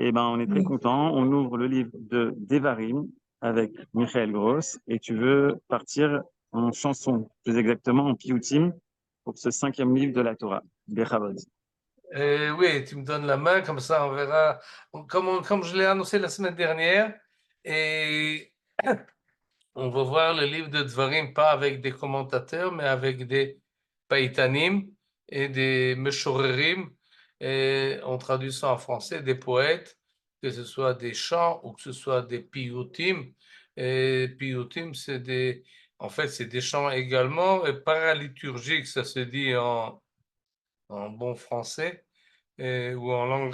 Eh ben, on est très content. On ouvre le livre de Devarim avec Michael Gross et tu veux partir en chanson, plus exactement en piyutim, pour ce 5e livre de la Torah, Bechavod. Oui, tu me donnes la main, comme ça on verra. Comme je l'ai annoncé la semaine dernière, et on va voir le livre de Dvarim, pas avec des commentateurs, mais avec des païtanim et des meshorerim, et on traduit ça en français, des poètes, que ce soit des chants ou que ce soit des piyutim. Et piyutim, en fait, c'est des chants également, et paraliturgiques, ça se dit en bon français, ou en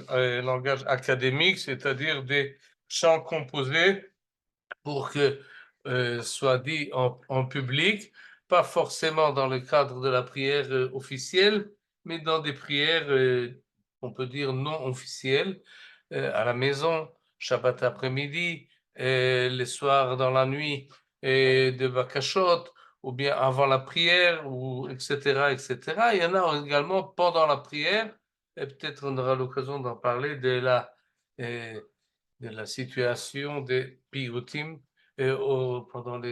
langage académique, c'est-à-dire des chants composés pour que soit dit en public, pas forcément dans le cadre de la prière officielle, mais dans des prières, on peut dire non officielles, à la maison, Shabbat après-midi, les soirs dans la nuit de Bakashot, ou bien avant la prière, ou etc., etc. Il y en a également pendant la prière, et peut-être on aura l'occasion d'en parler de la situation des piyutim pendant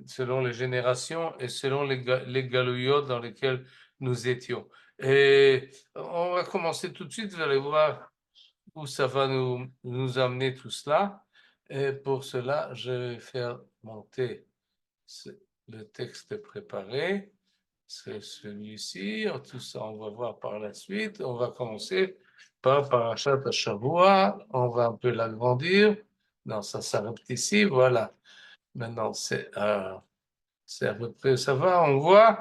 selon les générations et selon les galouyot dans lesquels nous étions. Et on va commencer tout de suite, vous allez voir où ça va nous amener tout cela. Et pour cela, je vais faire monter le texte préparé. C'est celui-ci. Tout ça, on va voir par la suite. On va commencer par Parashat Shavua. On va un peu l'agrandir. Non, ça s'arrête ici. Voilà. Maintenant, c'est à peu près, ça va, on voit.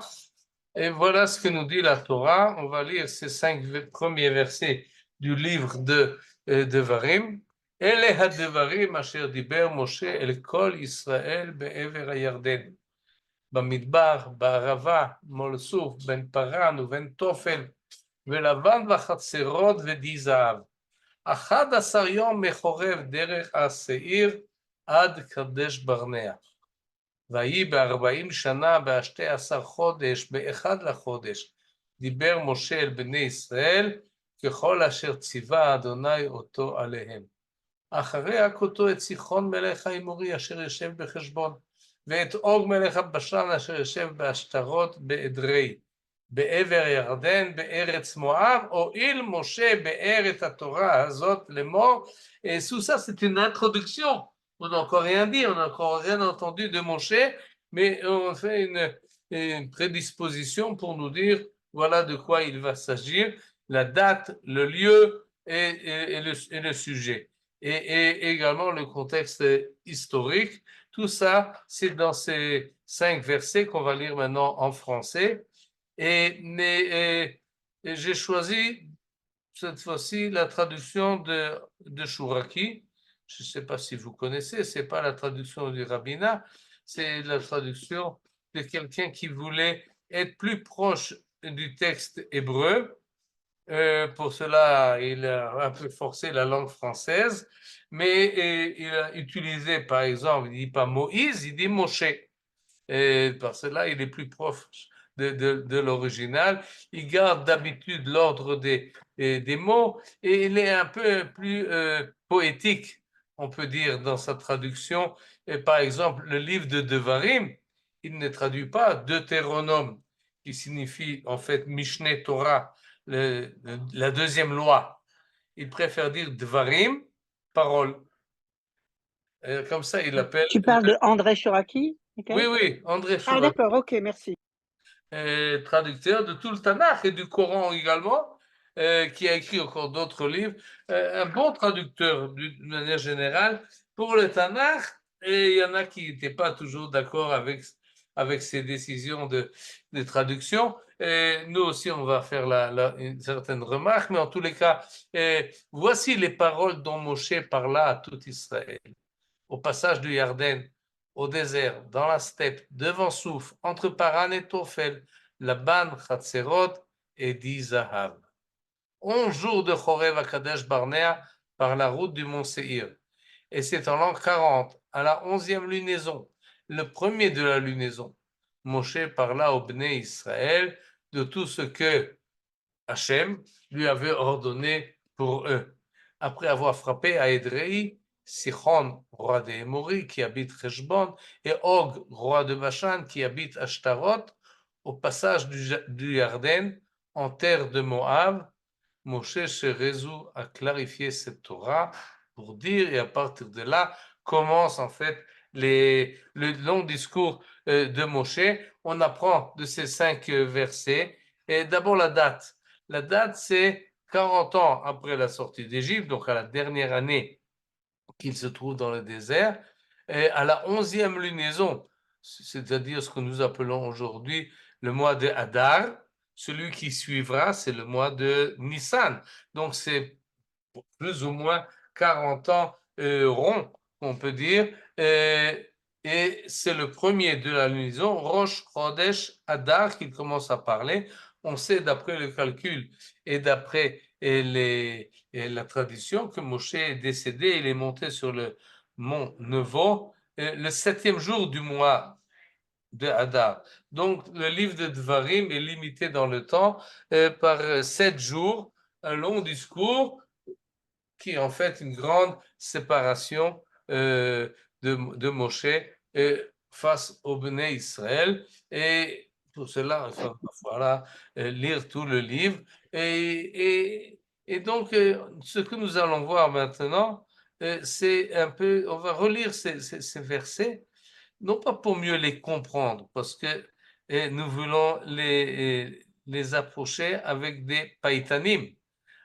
Et voilà ce que nous dit la Torah. On va lire ces 5 premiers versets du livre de Devarim. Ele ha-devarim asher diber Moshe el kol Israël be'ever ha-Yarden. במדבר, בערבה, מול סוף, בין פרן ובין תופל, ולבן וחצרות ודי זהב. 11 יום מחורב דרך השעיר עד קדש ברנע. ויהי ב40 שנה ב12 חודש, באחד לחודש, דיבר משה אל בני ישראל, ככל אשר ציווה אדוני אותו עליהם. אחרי הכותו את סיחון מלך האמורי אשר יושב בחשבון, ואת אוג מלך הבשן אשר יושב בעשתרות באדרי, בעבר ירדן, בארץ מואב, הואיל משה בארץ התורה הזאת לאמור. Sous ça, c'est une introduction. On n'a encore rien dit, on n'a encore rien entendu de Moshe, mais on fait une prédisposition pour nous dire voilà de quoi il va s'agir, la date, le lieu et le sujet. Et également le contexte historique. Tout ça, c'est dans ces 5 versets qu'on va lire maintenant en français. Mais j'ai choisi cette fois-ci la traduction de Chouraki. Je ne sais pas si vous connaissez, ce n'est pas la traduction du rabbinat, c'est la traduction de quelqu'un qui voulait être plus proche du texte hébreu. Pour cela, il a un peu forcé la langue française, mais il a utilisé, par exemple, il ne dit pas Moïse, il dit Moshe. Et par cela, il est plus proche de l'original. Il garde d'habitude l'ordre des mots et il est un peu plus poétique, on peut dire, dans sa traduction. Et par exemple, le livre de Devarim, il ne traduit pas Deutéronome, qui signifie en fait Mishneh Torah, la deuxième loi. Il préfère dire Dvarim, parole. Comme ça, il appelle. Tu parles de André Chouraki? Oui, oui, André Ah Chouraki. d'accord, ok, merci. Traducteur de tout le Tanakh et du Coran également, qui a écrit encore d'autres livres. Un bon traducteur d'une manière générale pour le Tanakh, et il y en a qui n'étaient pas toujours d'accord avec ses décisions de traduction. Et nous aussi, on va faire une certaine remarque, mais en tous les cas, voici les paroles dont Moshe parla à tout Israël. Au passage du Yarden, au désert, dans la steppe, devant Souf, entre Paran et Tophel, Laban, Chatzerot et Di Zahav. 11 jours de Chorev à Kadesh Barnea par la route du mont Seir. Et c'est en l'an 40, à la 11e lunaison, le premier de la lunaison, Moshe parla au Bnei Israël de tout ce que Hachem lui avait ordonné pour eux. après avoir frappé à Édrei, Sichon, roi des Émoris, qui habite Heshbon, et Og, roi de Bashan, qui habite Ashtaroth, au passage du Yarden, en terre de Moab. Moshe se résout à clarifier cette Torah pour dire, et à partir de là, commence en fait le long discours de Moshe. On apprend de ces 5 versets. Et d'abord la date. La date, c'est 40 ans après la sortie d'Égypte, donc à la dernière année qu'il se trouve dans le désert, et à la 11e lunaison, c'est-à-dire ce que nous appelons aujourd'hui le mois de Hadar. Celui qui suivra, c'est le mois de Nissan. Donc, c'est plus ou moins 40 ans ronds, on peut dire. Et c'est le premier de la lunaison, Rosh Chodesh Hadar, qu'il commence à parler. On sait d'après le calcul et d'après la tradition que Moshe est décédé, il est monté sur le mont Nevo le 7e jour du mois de Hadar. Donc, le livre de Dvarim est limité dans le temps par 7 jours, un long discours qui est en fait une grande séparation de Moshe face au Béné Israël. Et pour cela, il faut voilà, lire tout le livre. Et donc, ce que nous allons voir maintenant, c'est un peu, on va relire ces versets, non pas pour mieux les comprendre, parce que nous voulons les approcher avec des païtanim,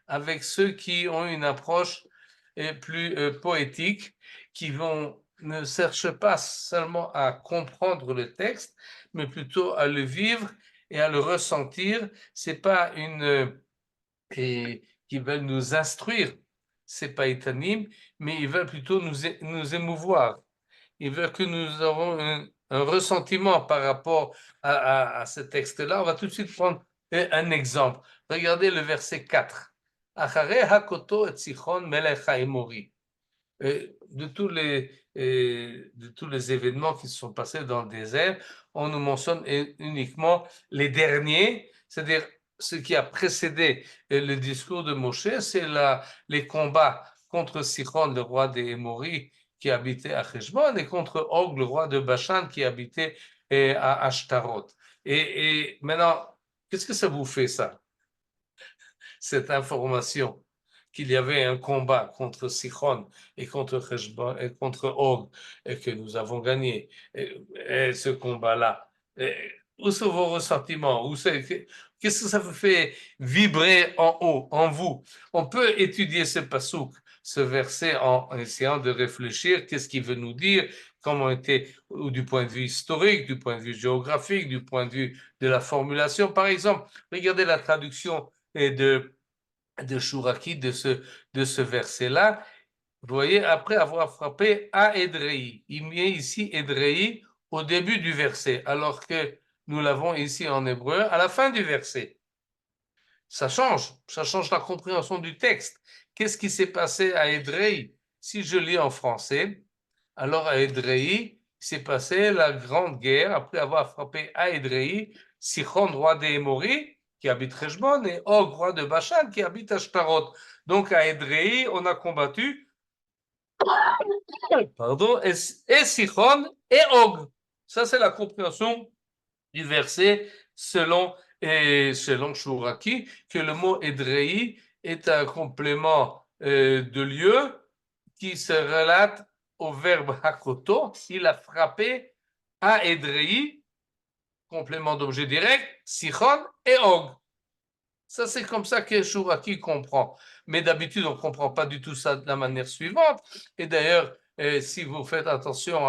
avec ceux qui ont une approche plus poétique, qui ne cherchent pas seulement à comprendre le texte, mais plutôt à le vivre et à le ressentir. C'est pas qui veulent nous instruire, c'est pas étanim, mais ils veulent plutôt nous émouvoir. Ils veulent que nous avons un ressentiment par rapport à ce texte-là. On va tout de suite prendre un exemple. Regardez le verset 4. De tous les événements qui se sont passés dans le désert, on nous mentionne uniquement les derniers, c'est-à-dire ce qui a précédé le discours de Moshe, c'est les combats contre Sichon, le roi des Émoris, qui habitait à Heshbon, et contre Og, le roi de Bashan, qui habitait à Ashtaroth. Et maintenant, qu'est-ce que ça vous fait, ça, cette information qu'il y avait un combat contre Sichon et contre Heshbon et contre Og, et que nous avon gagné, et ce combat-là? Où sont vos ressentiments? Qu'est-ce que ça vous fait vibrer en haut, en vous? On peut étudier ce pasouk, ce verset, en essayant de réfléchir, qu'est-ce qu'il veut nous dire, comment était, ou du point de vue historique, du point de vue géographique, du point de vue de la formulation. Par exemple, regardez la traduction de Chouraki, de ce verset-là. Vous voyez, après avoir frappé à Édrei, il met ici Édrei au début du verset, alors que nous l'avons ici en hébreu à la fin du verset. Ça change la compréhension du texte. Qu'est-ce qui s'est passé à Édrei? Si je lis en français, alors à Édrei, s'est passé la grande guerre après avoir frappé à Édrei, Sichon, roi des Émoris, qui habite Heshbon, et Og, roi de Bashan, qui habite Ashtaroth. Donc à Édrei, on a combattu et Sichon et Og. Ça, c'est la compréhension du verset selon Chouraki, que le mot Édrei est un complément de lieu qui se relate au verbe hakoto. Il a frappé à Édrei, complément d'objet direct, Sichon et Og. Ça, c'est comme ça que Chouraki comprend. Mais d'habitude, on ne comprend pas du tout ça de la manière suivante. Et d'ailleurs, si vous faites attention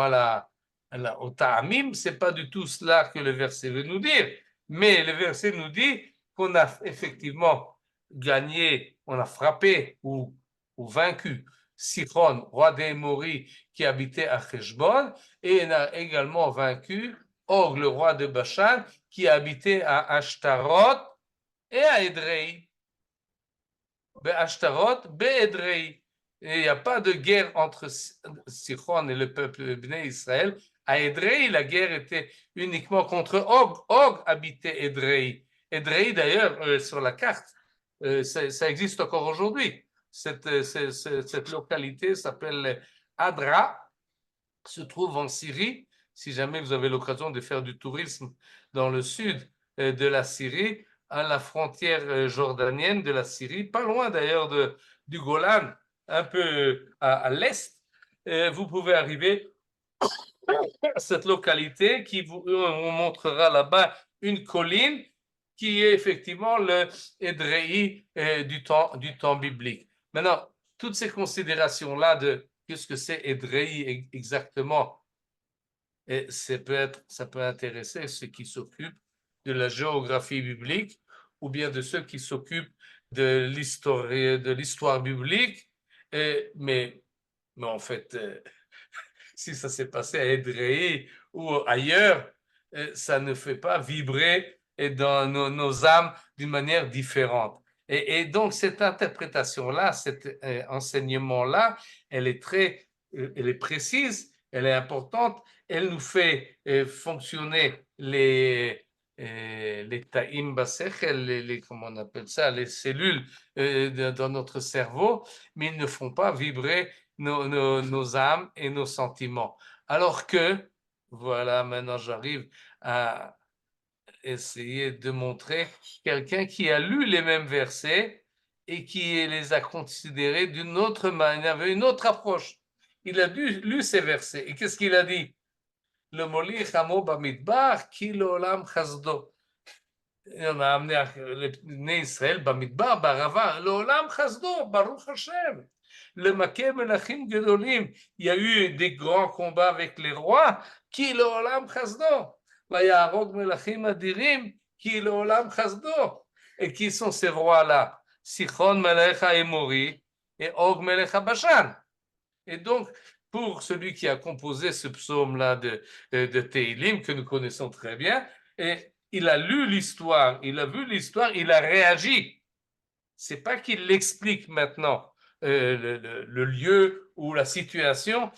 au ta'amim, ce n'est pas du tout cela que le verset veut nous dire. Mais le verset nous dit qu'on a effectivement gagné, on a frappé ou vaincu Sichon, roi des Émoris, qui habitait à Heshbon, et on a également vaincu Og, le roi de Bashan, qui habitait à Ashtaroth et à Édrei. Ashtaroth, Édrei. Il n'y a pas de guerre entre Sichon et le peuple Bnei Israël. À Édrei, la guerre était uniquement contre Og. Og habitait Édrei. Édrei, d'ailleurs, sur la carte, ça existe encore aujourd'hui. cette localité s'appelle Adra, se trouve en Syrie. Si jamais vous avez l'occasion de faire du tourisme dans le sud de la Syrie, à la frontière jordanienne de la Syrie, pas loin d'ailleurs du Golan, un peu à l'est, vous pouvez arriver à cette localité qui vous montrera là-bas une colline qui est effectivement le Édréi du temps biblique. Maintenant, toutes ces considérations-là de qu'est-ce que c'est Édréi exactement, et ça peut intéresser ceux qui s'occupent de la géographie biblique ou bien de ceux qui s'occupent de l'histoire biblique, mais en fait, si ça s'est passé à Édréi ou ailleurs, ça ne fait pas vibrer dans nos âmes d'une manière différente. Et donc, cette interprétation-là, cet enseignement-là, elle est précise, elle est importante, elle nous fait fonctionner les taïm basechel, comment on appelle ça, les cellules dans notre cerveau, mais ils ne font pas vibrer nos âmes et nos sentiments. Alors que, voilà, maintenant j'arrive à essayer de montrer quelqu'un qui a lu les mêmes versets et qui les a considérés d'une autre manière, une autre approche. Il a lu ces versets et qu'est-ce qu'il a dit? Le molich amo bamidbar ki leolam chasdo. On a amené les Israël bamidbar, barava, leolam chasdo, baruch Hashem. Le Maké Melachim Gedolim, il y a eu des grands combats avec les rois, qui le Olam Chasdo, Vayarog Melachim Adirim, qui le Olam Chasdo. Et qui sont ces rois-là? Sichon Melech Haemori et Og Melech Bashan. Et donc, pour celui qui a composé ce psaume-là de Teilim, que nous connaissons très bien, et il a lu l'histoire, il a vu l'histoire, il a réagi. C'est pas qu'il l'explique maintenant. Le lieu ou la situation,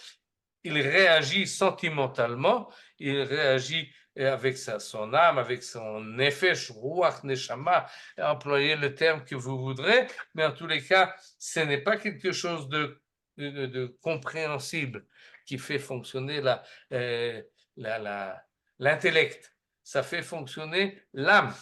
il réagit sentimentalement, il réagit avec son âme, avec son nefesh, ruach, neshama, employez le terme que vous voudrez, mais en tous les cas, ce n'est pas quelque chose de compréhensible qui fait fonctionner l'intellect, ça fait fonctionner l'âme.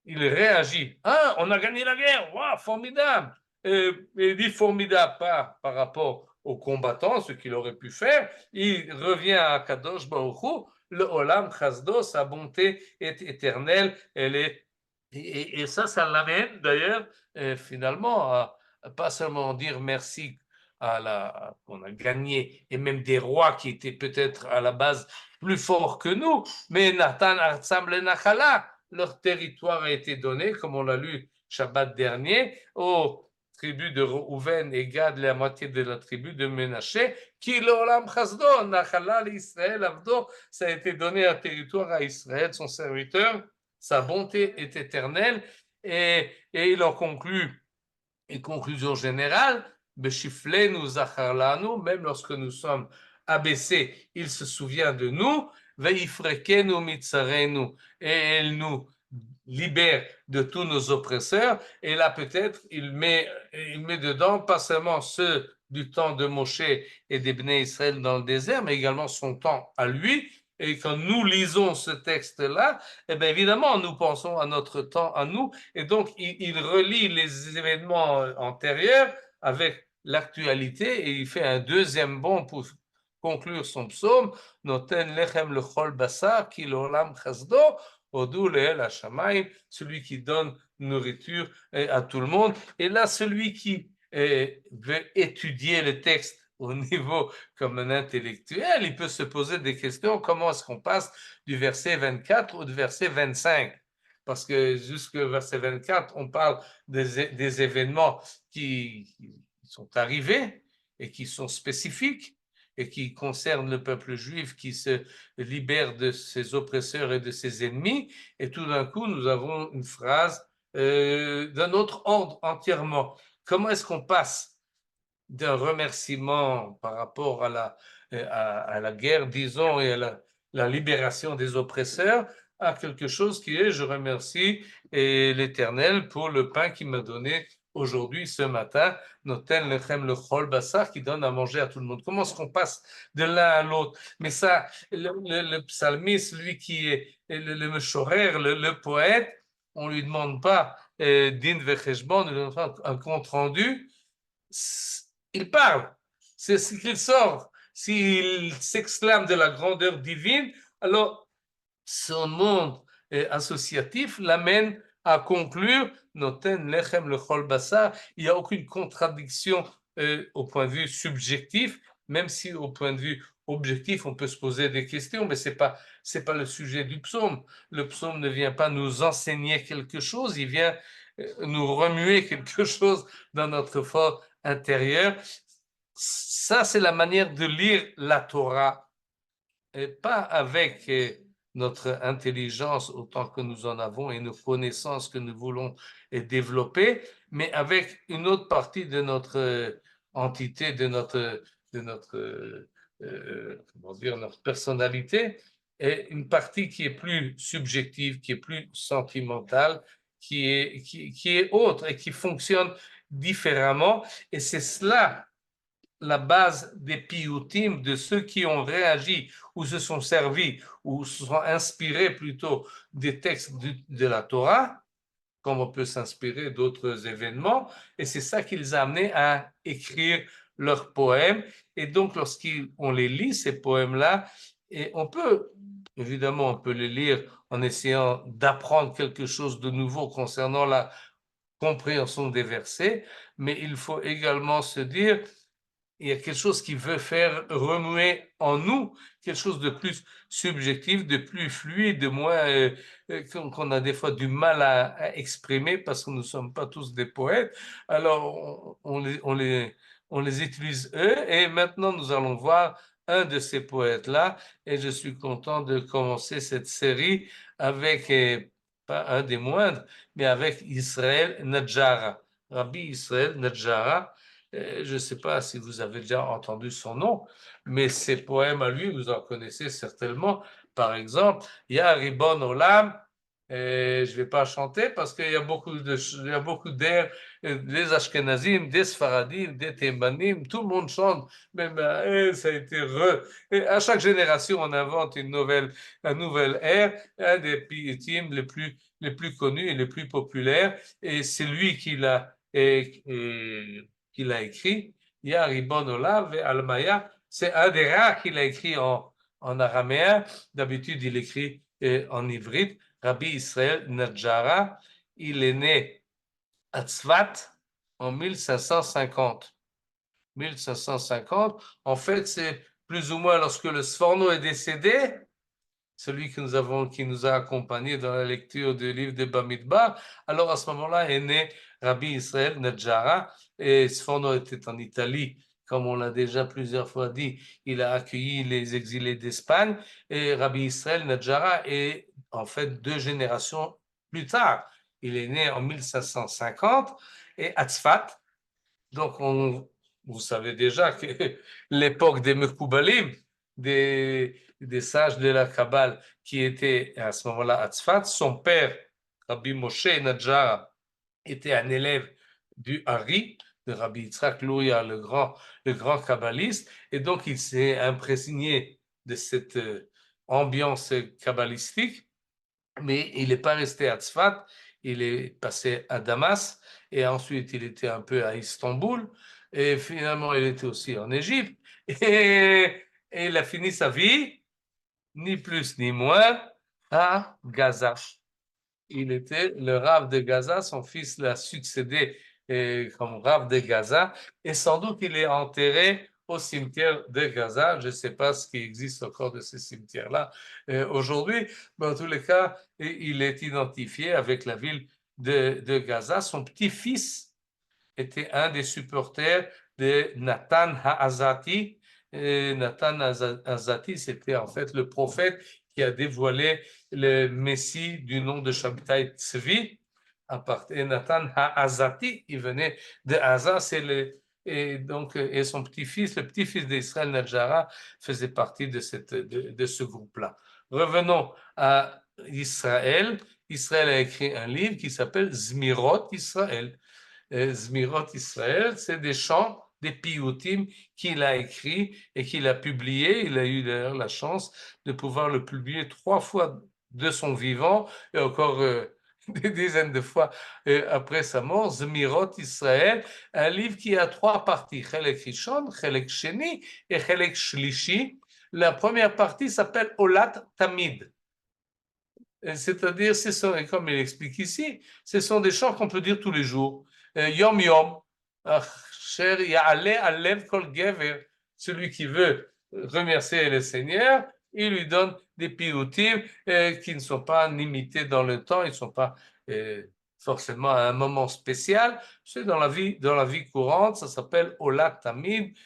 Il réagit. Ah, on a gagné la guerre, waouh, formidable. Il dit formidable pas par rapport aux combattants, ce qu'il aurait pu faire. Il revient à Kadosh Baruch Hu, le Olam Chasdo, sa bonté est éternelle. Et ça l'amène d'ailleurs finalement à pas seulement dire merci qu'on a gagné, et même des rois qui étaient peut-être à la base plus forts que nous, mais Nathan Artsam le Nachala, leur territoire a été donné, comme on l'a lu Shabbat dernier, aux tribus de Reuven et Gad, la moitié de la tribu de Ménaché, qui l'olam chasdo, Nachala l'Israël avdo, ça a été donné un territoire à Israël, son serviteur, sa bonté est éternelle, et il en conclut une conclusion générale, Beshiflenu zacharlanu, même lorsque nous sommes abaissés, il se souvient de nous, Veifrekenu mitzarenu, et elle nous libère de tous nos oppresseurs, et là peut-être il met dedans pas seulement ceux du temps de Moshe et des Bnei Israël dans le désert, mais également son temps à lui. Et quand nous lisons ce texte-là, eh bien évidemment, nous pensons à notre temps, à nous, et donc il relie les événements antérieurs avec l'actualité, et il fait un deuxième bond pour conclure son psaume, Noten lechem lechol basar ki l'olam chasdo, Odou le'el hashamayim, celui qui donne nourriture à tout le monde. Et là, celui qui veut étudier le texte au niveau comme un intellectuel, il peut se poser des questions. Comment est-ce qu'on passe du verset 24 au verset 25? Parce que jusqu'au verset 24, on parle des événements qui sont arrivés et qui sont spécifiques et qui concernent le peuple juif qui se libère de ses oppresseurs et de ses ennemis. Et tout d'un coup, nous avons une phrase d'un autre ordre entièrement. Comment est-ce qu'on passe d'un remerciement par rapport à la guerre, disons, et à la libération des oppresseurs, à quelque chose qui est, je remercie l'Éternel pour le pain qu'il m'a donné aujourd'hui, ce matin, Noten Lechem Lechol Basar, qui donne à manger à tout le monde. Comment est-ce qu'on passe de l'un à l'autre? Mais ça, le psalmiste, lui qui est le Meshorer, le poète, on ne lui demande pas din vecheshbon, on lui demande pas un compte rendu. Il parle, c'est ce qu'il sort. S'il s'exclame de la grandeur divine, alors son monde associatif l'amène à conclure Noten lechem lechol basar. Il n'y a aucune contradiction au point de vue subjectif, même si au point de vue objectif, on peut se poser des questions, mais c'est pas le sujet du psaume. Le psaume ne vient pas nous enseigner quelque chose, il vient nous remuer quelque chose dans notre fort intérieur. Ça, c'est la manière de lire la Torah, et pas avec notre intelligence autant que nous en avons et nos connaissances que nous voulons développer, mais avec une autre partie de notre entité, de notre comment dire, notre personnalité, et une partie qui est plus subjective, qui est plus sentimentale, qui est autre et qui fonctionne différemment. Et c'est cela la base des piyutim, de ceux qui ont réagi ou se sont servis ou se sont inspirés plutôt des textes de la Torah, comme on peut s'inspirer d'autres événements, et c'est ça qui les a amenés à écrire leurs poèmes. Et donc, lorsqu'on les lit, ces poèmes-là, et on peut les lire en essayant d'apprendre quelque chose de nouveau concernant la compréhension des versets, mais il faut également se dire il y a quelque chose qui veut faire remuer en nous quelque chose de plus subjectif, de plus fluide, de moins qu'on a des fois du mal à exprimer parce que nous ne sommes pas tous des poètes. Alors on les utilise eux, et maintenant nous allons voir un de ces poètes-là, et je suis content de commencer cette série avec, pas un des moindres, mais avec Israël Nadjara, Rabbi Israël Nadjara. Je ne sais pas si vous avez déjà entendu son nom, mais ses poèmes à lui, vous en connaissez certainement. Par exemple, Ya Ribon Olam, je ne vais pas chanter parce qu'il y a beaucoup d'airs, des Ashkenazim, des Sfaradim, des Thémanim, tout le monde chante, même ça a été Et à chaque génération, on invente un nouvel air, un des piyutim les plus connus et les plus populaires, et c'est lui qui l'a qu'il a écrit, Ya Ribon Olam ve Almaya, c'est un des rares qu'il a écrit en araméen. D'habitude, il écrit en ivrite. Rabbi Israël Nadjara, il est né à Tzfat en 1550. 1550, en fait, c'est plus ou moins lorsque le Sforno est décédé, celui qui nous a accompagnés dans la lecture du livre de Bamidbar. Alors à ce moment-là est né Rabbi Israël Nadjara, et Sforno était en Italie, comme on l'a déjà plusieurs fois dit. Il a accueilli les exilés d'Espagne, et Rabbi Israël Nadjara est en fait 2 générations plus tard. Il est né en 1550 et à Tzfat. Donc vous savez déjà que l'époque des Mekoubalim, des sages de la Kabbale qui étaient à ce moment-là à Tzfat, son père, Rabbi Moshe Nadjara, était un élève du Hari, de Rabbi Yitzhak Louria, le grand kabbaliste, et donc il s'est imprégné de cette ambiance kabbalistique, mais il n'est pas resté à Tzfat, il est passé à Damas, et ensuite il était un peu à Istanbul, et finalement il était aussi en Égypte, et il a fini sa vie, ni plus ni moins, à Gaza. Il était le Rav de Gaza, son fils l'a succédé comme Rav de Gaza, et sans doute il est enterré au cimetière de Gaza. Je ne sais pas ce qui existe encore de ce cimetière-là aujourd'hui, mais en tous les cas, il est identifié avec la ville de Gaza. Son petit-fils était un des supporters de Nathan Ha'azati. Nathan Ha'azati, c'était en fait le prophète qui a dévoilé le Messie du nom de Shabtai Tzvi. Et Nathan Ha'azati, il venait de Haza, et son petit-fils, le petit-fils d'Israël Nadjara, faisait partie de ce groupe-là. Revenons à Israël. Israël a écrit un livre qui s'appelle Zmirot Israël. Zmirot Israël, c'est des chants, des piyutim qu'il a écrits et qu'il a publiés. Il a eu d'ailleurs la chance de pouvoir le publier 3 fois de son vivant et encore des dizaines de fois après sa mort. Zmirot Israël, un livre qui a 3 parties, Chelek Rishon, Chelek Sheni et Chelek Shlishi. La première partie s'appelle Olat Tamid. C'est-à-dire, comme il explique ici, ce sont des chants qu'on peut dire tous les jours. Yom Yom, Asher Ya'ale Alev Kol Gever, celui qui veut remercier le Seigneur, il lui donne des piyutim qui ne sont pas limités dans le temps, ils ne sont pas forcément à un moment spécial, c'est dans la vie courante, ça s'appelle Ola Tamid.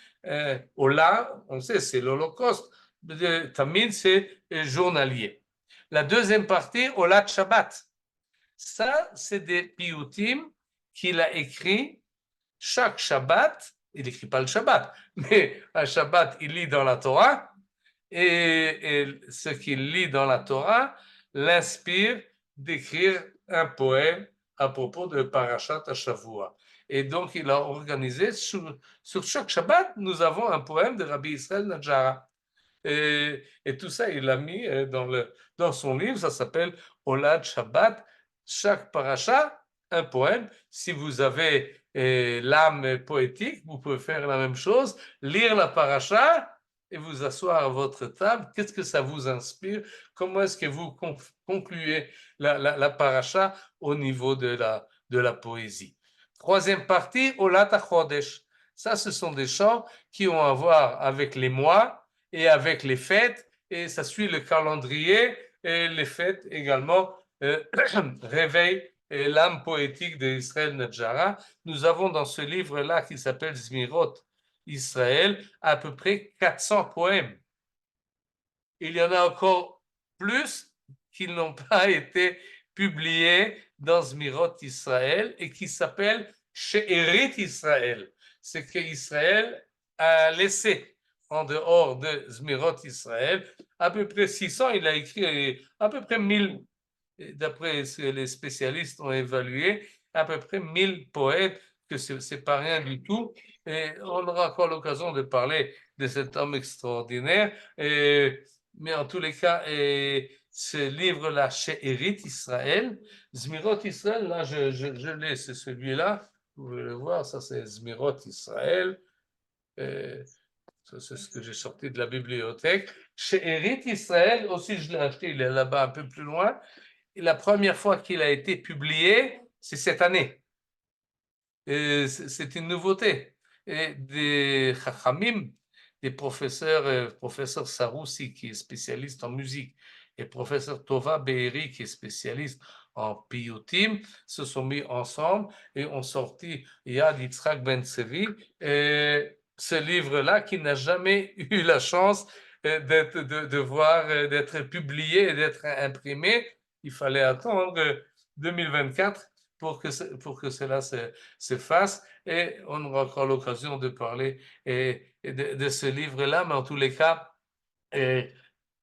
Ola, on sait, c'est l'Holocauste. Tamid, c'est journalier. La deuxième partie, Olat Shabbat. Ça, c'est des piyutim qu'il a écrit chaque Shabbat. Il n'écrit pas le Shabbat, mais un Shabbat, il lit dans la Torah. Et ce qu'il lit dans la Torah l'inspire d'écrire un poème à propos de Parashat Shavua. Et donc, il a organisé, sur chaque Shabbat, nous avons un poème de Rabbi Israël Nadjara. Et tout ça, il l'a mis dans son livre, ça s'appelle Olad Shabbat. Chaque paracha, un poème. Si vous avez l'âme poétique, vous pouvez faire la même chose, lire la paracha et vous asseoir à votre table. Qu'est-ce que ça vous inspire? Comment est-ce que vous concluez la paracha au niveau de la poésie? Troisième partie, Olat HaChodesh. Ça, ce sont des chants qui ont à voir avec les mois et avec les fêtes, et ça suit le calendrier et les fêtes également réveillent l'âme poétique d'Israël Nadjara. Nous avons dans ce livre-là qui s'appelle Zmirot Israël à peu près 400 poèmes. Il y en a encore plus qui n'ont pas été publiés dans Zmirot Israël et qui s'appellent She'erit Israël. C'est qu'Israël a laissé en dehors de Zmirot Israël, à peu près 600, il a écrit à peu près 1000, d'après ce que les spécialistes ont évalué, à peu près 1000 poètes, que c'est pas rien du tout. Et on aura encore l'occasion de parler de cet homme extraordinaire. Mais en tous les cas, ce livre-là, She'erit Israël, Zmirot Israël, là, je l'ai, c'est celui-là. Vous pouvez le voir, ça c'est Zmirot Israël. C'est ce que j'ai sorti de la bibliothèque. She'erit Israël, aussi je l'ai acheté, il est là-bas un peu plus loin. Et la première fois qu'il a été publié, c'est cette année. C'est une nouveauté. Et des chachamim, des professeurs, professeur Saroussi qui est spécialiste en musique et professeur Tova Be'eri qui est spécialiste en piyutim, se sont mis ensemble et ont sorti Yad Yitzhak Ben Tsevi. Ce livre-là qui n'a jamais eu la chance d'être publié et d'être imprimé. Il fallait attendre 2024 pour que cela se fasse et on aura encore l'occasion de parler de ce livre-là, mais en tous les cas,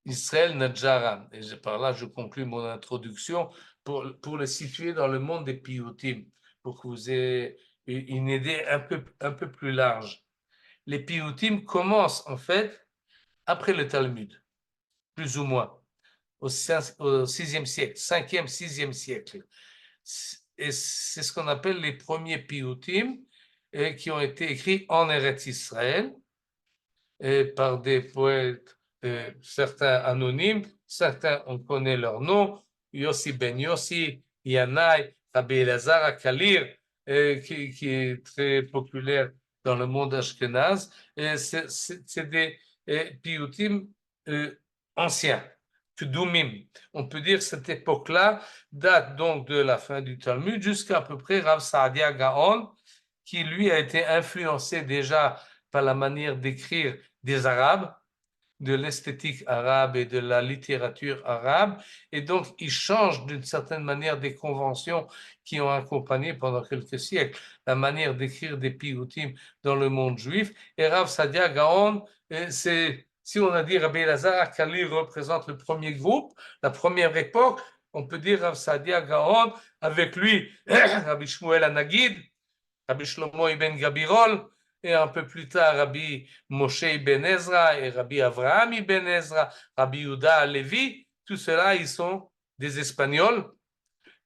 Israël Nadjara, et par là je conclus mon introduction pour le situer dans le monde des piyutim, pour que vous ayez une idée un peu plus large. Les piyutim commencent en fait après le Talmud, plus ou moins, au 6e siècle, 5e, 6e siècle. Et c'est ce qu'on appelle les premiers piyutim qui ont été écrits en Eretz Israël par des poètes, certains anonymes, certains on connaît leur nom, Yossi Ben Yossi, Yanai, Rabbi Elazar Akalir, qui est très populaire dans le monde ashkénaze. C'est des piyutim anciens. Kedoumim. On peut dire que cette époque-là date donc de la fin du Talmud jusqu'à peu près Rav Saadia Gaon, qui lui a été influencé déjà par la manière d'écrire des Arabes, de l'esthétique arabe et de la littérature arabe, et donc il change d'une certaine manière des conventions qui ont accompagné pendant quelques siècles la manière d'écrire des piyutim dans le monde juif. Et Rav Saadia Gaon, c'est, si on a dit Rabbi Elazar Akalir représente le premier groupe, la première époque, on peut dire Rav Saadia Gaon, avec lui Rabbi Shmuel Hanagid, Rabbi Shlomo ibn Gabirol, et un peu plus tard, Rabbi Moshe ibn Ezra et Rabbi Avraham ibn Ezra, Rabbi Yehuda Levi, tout cela, ils sont des Espagnols,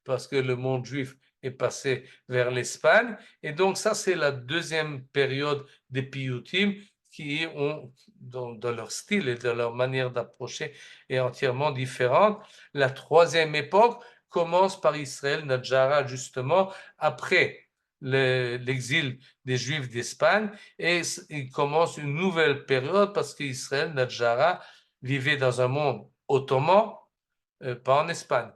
parce que le monde juif est passé vers l'Espagne. Et donc, ça, c'est la deuxième période des Piyutim qui ont, dans leur style et dans leur manière d'approcher, est entièrement différente. La troisième époque commence par Israël Nadjara, justement, après l'exil des Juifs d'Espagne, et il commence une nouvelle période parce qu'Israël Nadjara vivait dans un monde ottoman, pas en Espagne,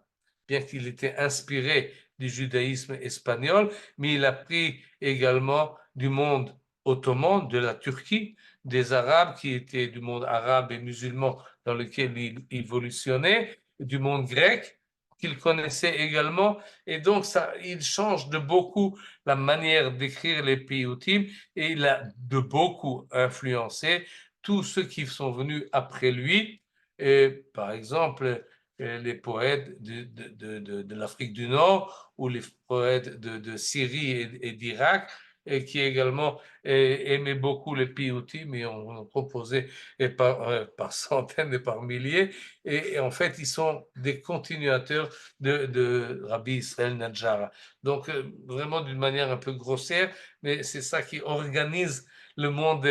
bien qu'il était inspiré du judaïsme espagnol, mais il a pris également du monde ottoman, de la Turquie, des Arabes qui étaient du monde arabe et musulman dans lequel il évolutionnait, du monde grec qu'il connaissait également, et donc ça, il change de beaucoup la manière d'écrire les piyutim, et il a de beaucoup influencé tous ceux qui sont venus après lui. Et, par exemple, les poètes de l'Afrique du Nord ou les poètes de Syrie et d'Irak, et qui également aimaient beaucoup les piyutim, mais on proposé par centaines et par milliers, et en fait, ils sont des continuateurs de Rabbi Israël Nadjara. Donc, vraiment d'une manière un peu grossière, mais c'est ça qui organise le monde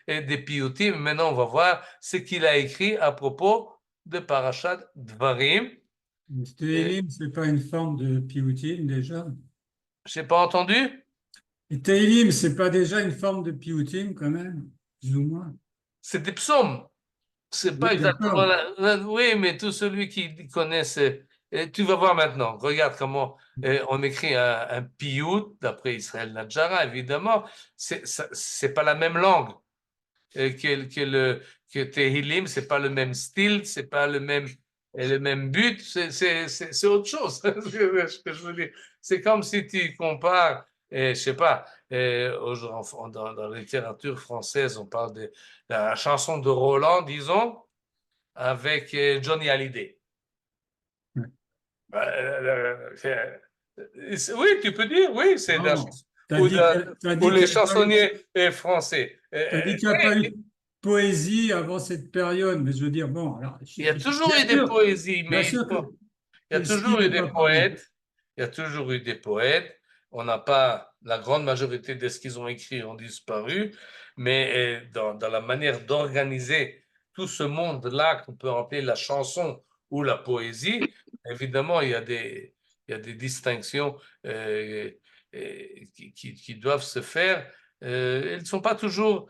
des piyutim. Maintenant, on va voir ce qu'il a écrit à propos de Parashat Dvarim. Tehillim, ce n'est pas une forme de piyutim déjà? Je n'ai pas entendu? Et Tehillim, ce n'est pas déjà une forme de piyutim quand même, plus ou moins? C'est des psaumes. C'est pas Oui, exactement d'accord. oui, mais tout celui qui connaît, tu vas voir maintenant. Regarde comment on écrit un piyut, d'après Israël Nadjara, évidemment. C'est pas la même langue que Tehillim, c'est pas le même style, c'est pas le même but, c'est autre chose. Ce que je veux dire. C'est comme si tu compares, je sais pas, dans la littérature française, on parle de la chanson de Roland, disons, avec Johnny Hallyday. Ouais. Oui, tu peux dire, oui, c'est de la Non, chanson. t'as dit t'as Ou dit les qu'il n'y a pas eu, chansonniers français. t'as dit qu'il n'y a pas eu de poésie avant cette période, mais je veux dire, bon, alors, Il y a toujours eu des sûr, poésies, bien mais sûr que il y a le style toujours eu n'est des pas pareil. poètes. Il y a toujours eu des poètes. On n'a pas, la grande majorité de ce qu'ils ont écrit ont disparu, mais dans la manière d'organiser tout ce monde-là qu'on peut appeler la chanson ou la poésie, évidemment, il y a des distinctions qui doivent se faire. Elles ne sont pas toujours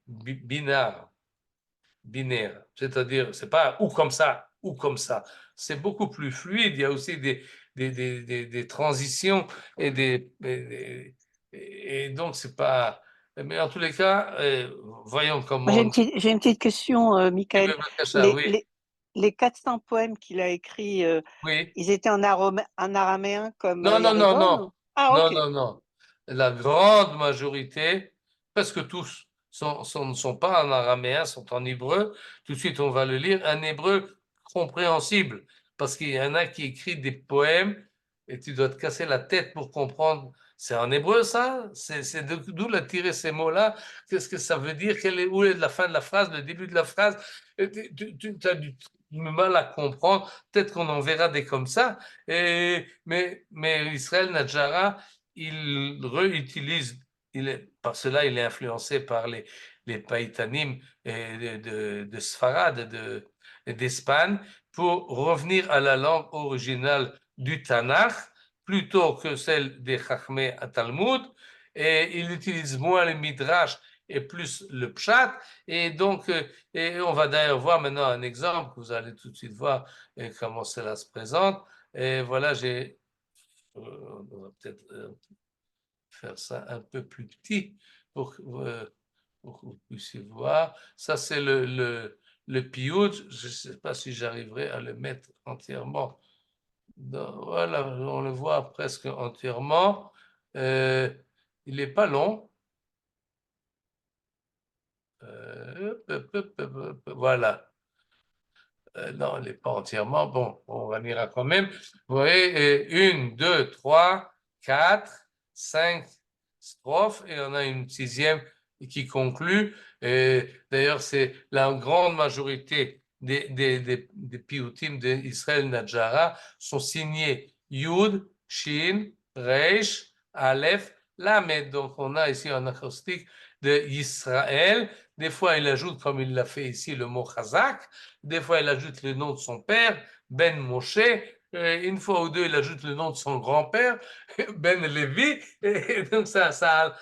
binaires. Binaire, c'est-à-dire, c'est pas ou comme ça, ou comme ça. C'est beaucoup plus fluide. Il y a aussi des transitions et donc, c'est pas. Mais en tous les cas, voyons comment. Moi, j'ai une petite question, Michael. Oui, Les 400 poèmes qu'il a écrits, oui. ils étaient en araméen comme Non, non, non, non. Yaribon? Ah, Non, ok. non, non. La grande majorité, presque tous, ne sont pas en araméen, sont en hébreu. Tout de suite, on va le lire. Un hébreu compréhensible, parce qu'il y en a qui écrivent des poèmes et tu dois te casser la tête pour comprendre. C'est en hébreu, ça? C'est d'où la tirer ces mots-là? Qu'est-ce que ça veut dire? Où est la fin de la phrase, le début de la phrase? Tu as du mal à comprendre. Peut-être qu'on en verra des comme ça. Mais Israël Nadjara, il réutilise, par cela il est influencé par les païtanim de Sfarad, d'Espagne, pour revenir à la langue originale du Tanakh, plutôt que celle des Chachmei à Talmud, et il utilise moins le Midrash et plus le Pshat, et donc, et on va d'ailleurs voir maintenant un exemple, vous allez tout de suite voir comment cela se présente. Et voilà, on va peut-être faire ça un peu plus petit pour que vous puissiez voir. Ça, c'est le piout. Je ne sais pas si j'arriverai à le mettre entièrement. Voilà, on le voit presque entièrement. Il n'est pas long. Voilà. Non, elle n'est pas entièrement. Bon, on va lire quand même. Vous voyez, 1, 2, 3, 4, 5 strophes et on a une 6e qui conclut. Et d'ailleurs, c'est la grande majorité des piyutim d'Israël Nadjara sont signés Yud, Shin, Reish, Aleph, Lamed. Donc, on a ici un acrostique d'Israël. Des fois, il ajoute, comme il l'a fait ici, le mot Chazak. Des fois, il ajoute le nom de son père, Ben Moshe. Une fois ou deux, il ajoute le nom de son grand-père, Ben Levi. Et donc, ça.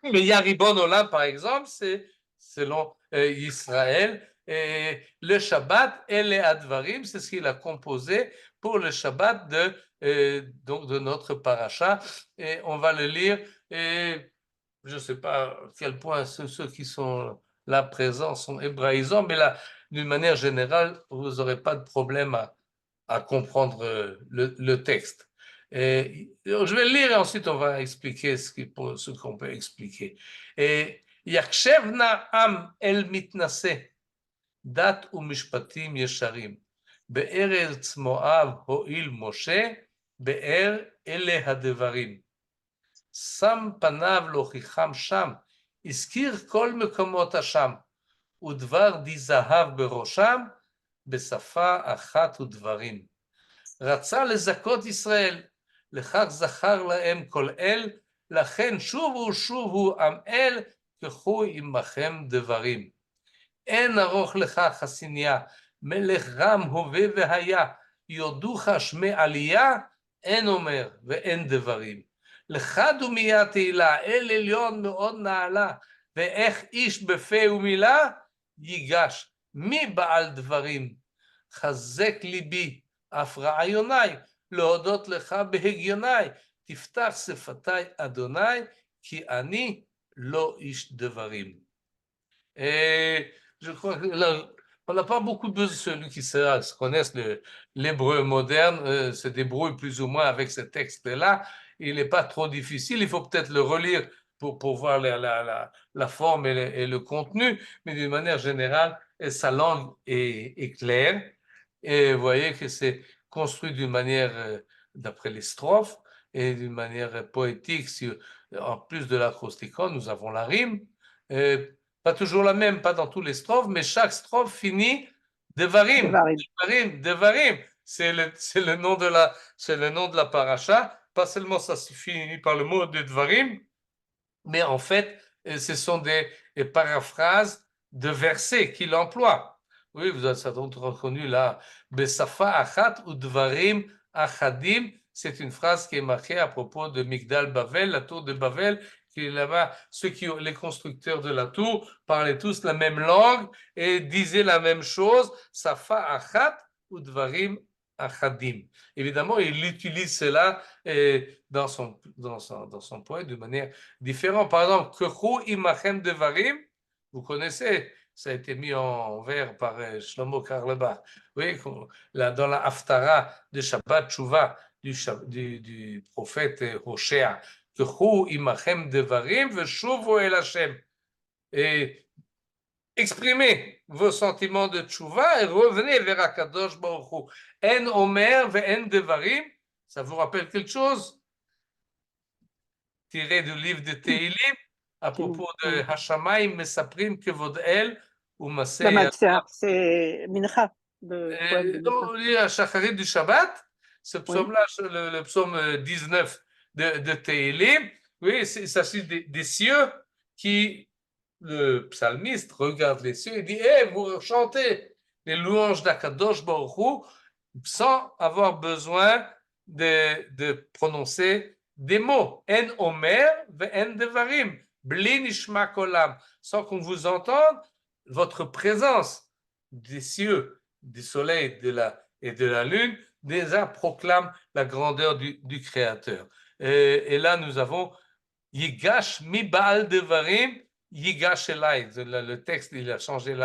Mais Yaribon Olam, par exemple, c'est selon Israël. Et le Shabbat et les Advarim, c'est ce qu'il a composé pour le Shabbat donc de notre paracha. Et on va le lire. Et je ne sais pas à quel point ceux qui sont là présents sont hébraïsants, mais là, d'une manière générale, vous n'aurez pas de problème à comprendre le texte. Et je vais le lire et ensuite on va expliquer ce qu'on peut expliquer. Et Yakshevna am el mitnase dat umishpatim yesharim be'eretz Moav ho'il Moshe be'er ele hadevarim שם פניו להוכיחם שם, הזכיר כל מקומות השם, ודבר די זהב בראשם, בשפה אחת ודברים. רצה לזכות ישראל, לכך זכר להם כל אל, לכן שובו שובו עם אל, ככו עמכם דברים. אין ארוך לך חסיניה, מלך רם הווה והיה, יודוך שמי עלייה, אין אומר ואין דברים. לך דומיה תהילה, אל עליון מאוד נעלה, ואיך איש בפה ומילה, ייגש. מי בעל דברים? חזק ליבי, אף רעיוני, להודות לך בהגיוני, תפתח שפתי אדוני, כי אני לא איש דברים. Je crois que là, on n'a pas beaucoup besoin, celui qui connaissent l'hébreu moderne, se débrouille plus ou moins avec ce texte-là. Il n'est pas trop difficile, il faut peut-être le relire pour voir la forme et le contenu, mais d'une manière générale, sa langue est claire. Et vous voyez que c'est construit d'une manière, d'après les strophes, et d'une manière poétique. En plus de l'acrosticon, nous avons la rime. Pas toujours la même, pas dans tous les strophes, mais chaque strophe finit Devarim. Devarim. C'est le nom de la paracha. Pas seulement ça se finit par le mot de Devarim, mais en fait, ce sont des paraphrases de versets qu'il emploie. Oui, vous avez certainement reconnu là, Besafa achat ou Dvarim achadim. C'est une phrase qui est marquée à propos de Migdal Bavel, la tour de Bavel. Là-bas, les constructeurs de la tour parlaient tous la même langue et disaient la même chose, Safa achat ou Dvarim achadim. Évidemment, il utilise cela dans son poème de manière différente. Par exemple, Kechu imachem devarim, vous connaissez, ça a été mis en vers par Shlomo Carlebach. Oui, dans la Haftara de Shabbat Tshuva du prophète Hoshea. Kechu imachem devarim veshuvu el Hashem. Et exprimez vos sentiments de Tshuva et revenez vers Akadosh Baruch Hu. En omer ve en devarim, ça vous rappelle quelque chose? Tiré du livre de Tehilim à propos de Hashamayim Mesaprim Kevod El ou Maseh. C'est Mincha. Le Shacharit du Shabbat, ce psaume-là, le psaume 19 de Tehilim, oui, il s'agit des cieux qui, le psalmiste regarde les cieux et dit, vous chantez les louanges d'Akadosh Baruch Hu sans avoir besoin de prononcer des mots. En omer ve en devarim, bli nishma kolam, sans qu'on vous entende, votre présence des cieux, du soleil et de la lune déjà proclame la grandeur du Créateur. Et là, nous avons Yigash mi baal devarim, Yigash elai. Le texte, il a changé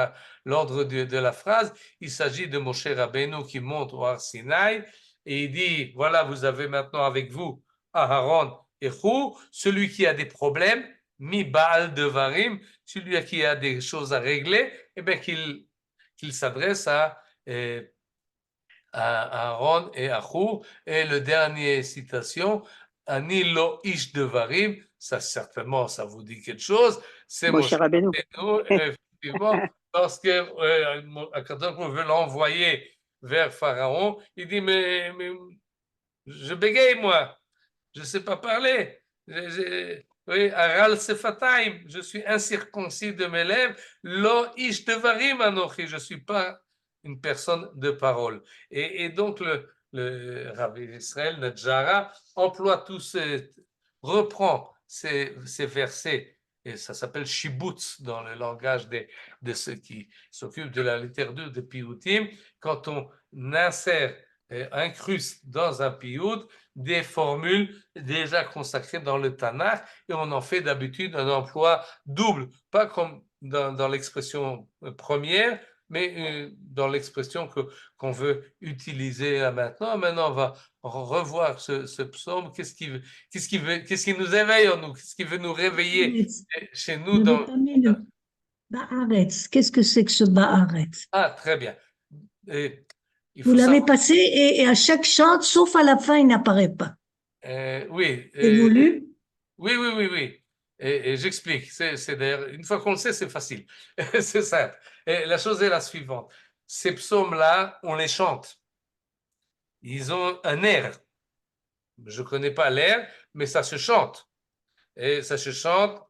l'ordre de la phrase. Il s'agit de Moshe Rabbeinu qui monte au Har Sinaï et il dit, voilà, vous avez maintenant avec vous Aharon et Hu, celui qui a des problèmes, mi baal devarim, celui qui a des choses à régler, et bien qu'il s'adresse à Aaron et à Hu. Et le dernier citation, Ani lo ish devarim, ça certainement, ça vous dit quelque chose. C'est Moshe Moshe Rabbeinu. Rabbeinu, effectivement, lorsque Akadosh Baruch Hu veut l'envoyer vers Pharaon, il dit mais je bégaye moi, je ne sais pas parler. Oui, aral sefataim, je suis incirconcis de mes lèvres. Lo ish devarim anochi, je ne suis pas une personne de parole. Et donc le Rabbi Israël Nadjara emploie reprend ces versets, et ça s'appelle shibutz dans le langage de ceux qui s'occupent de la littérature de Piyutim, quand on insère, incruste dans un piyut des formules déjà consacrées dans le Tanakh, et on en fait d'habitude un emploi double, pas comme dans l'expression première, mais dans l'expression qu'on veut utiliser là maintenant. Maintenant, on va revoir ce psaume. Qu'est-ce qui nous éveille en nous? Qu'est-ce qui veut nous réveiller chez nous Vous dans... n'avez pas mis le Baaretz. Qu'est-ce que c'est que ce Baaretz? Ah, très bien. Et il Vous faut l'avez savoir... passé et à chaque chante, sauf à la fin, il n'apparaît pas. Oui. C'est voulu? Oui. Et j'explique. C'est d'ailleurs, une fois qu'on le sait, c'est facile. C'est simple. Et la chose est la suivante. Ces psaumes-là, on les chante. Ils ont un air. Je ne connais pas l'air, mais ça se chante. Et ça se chante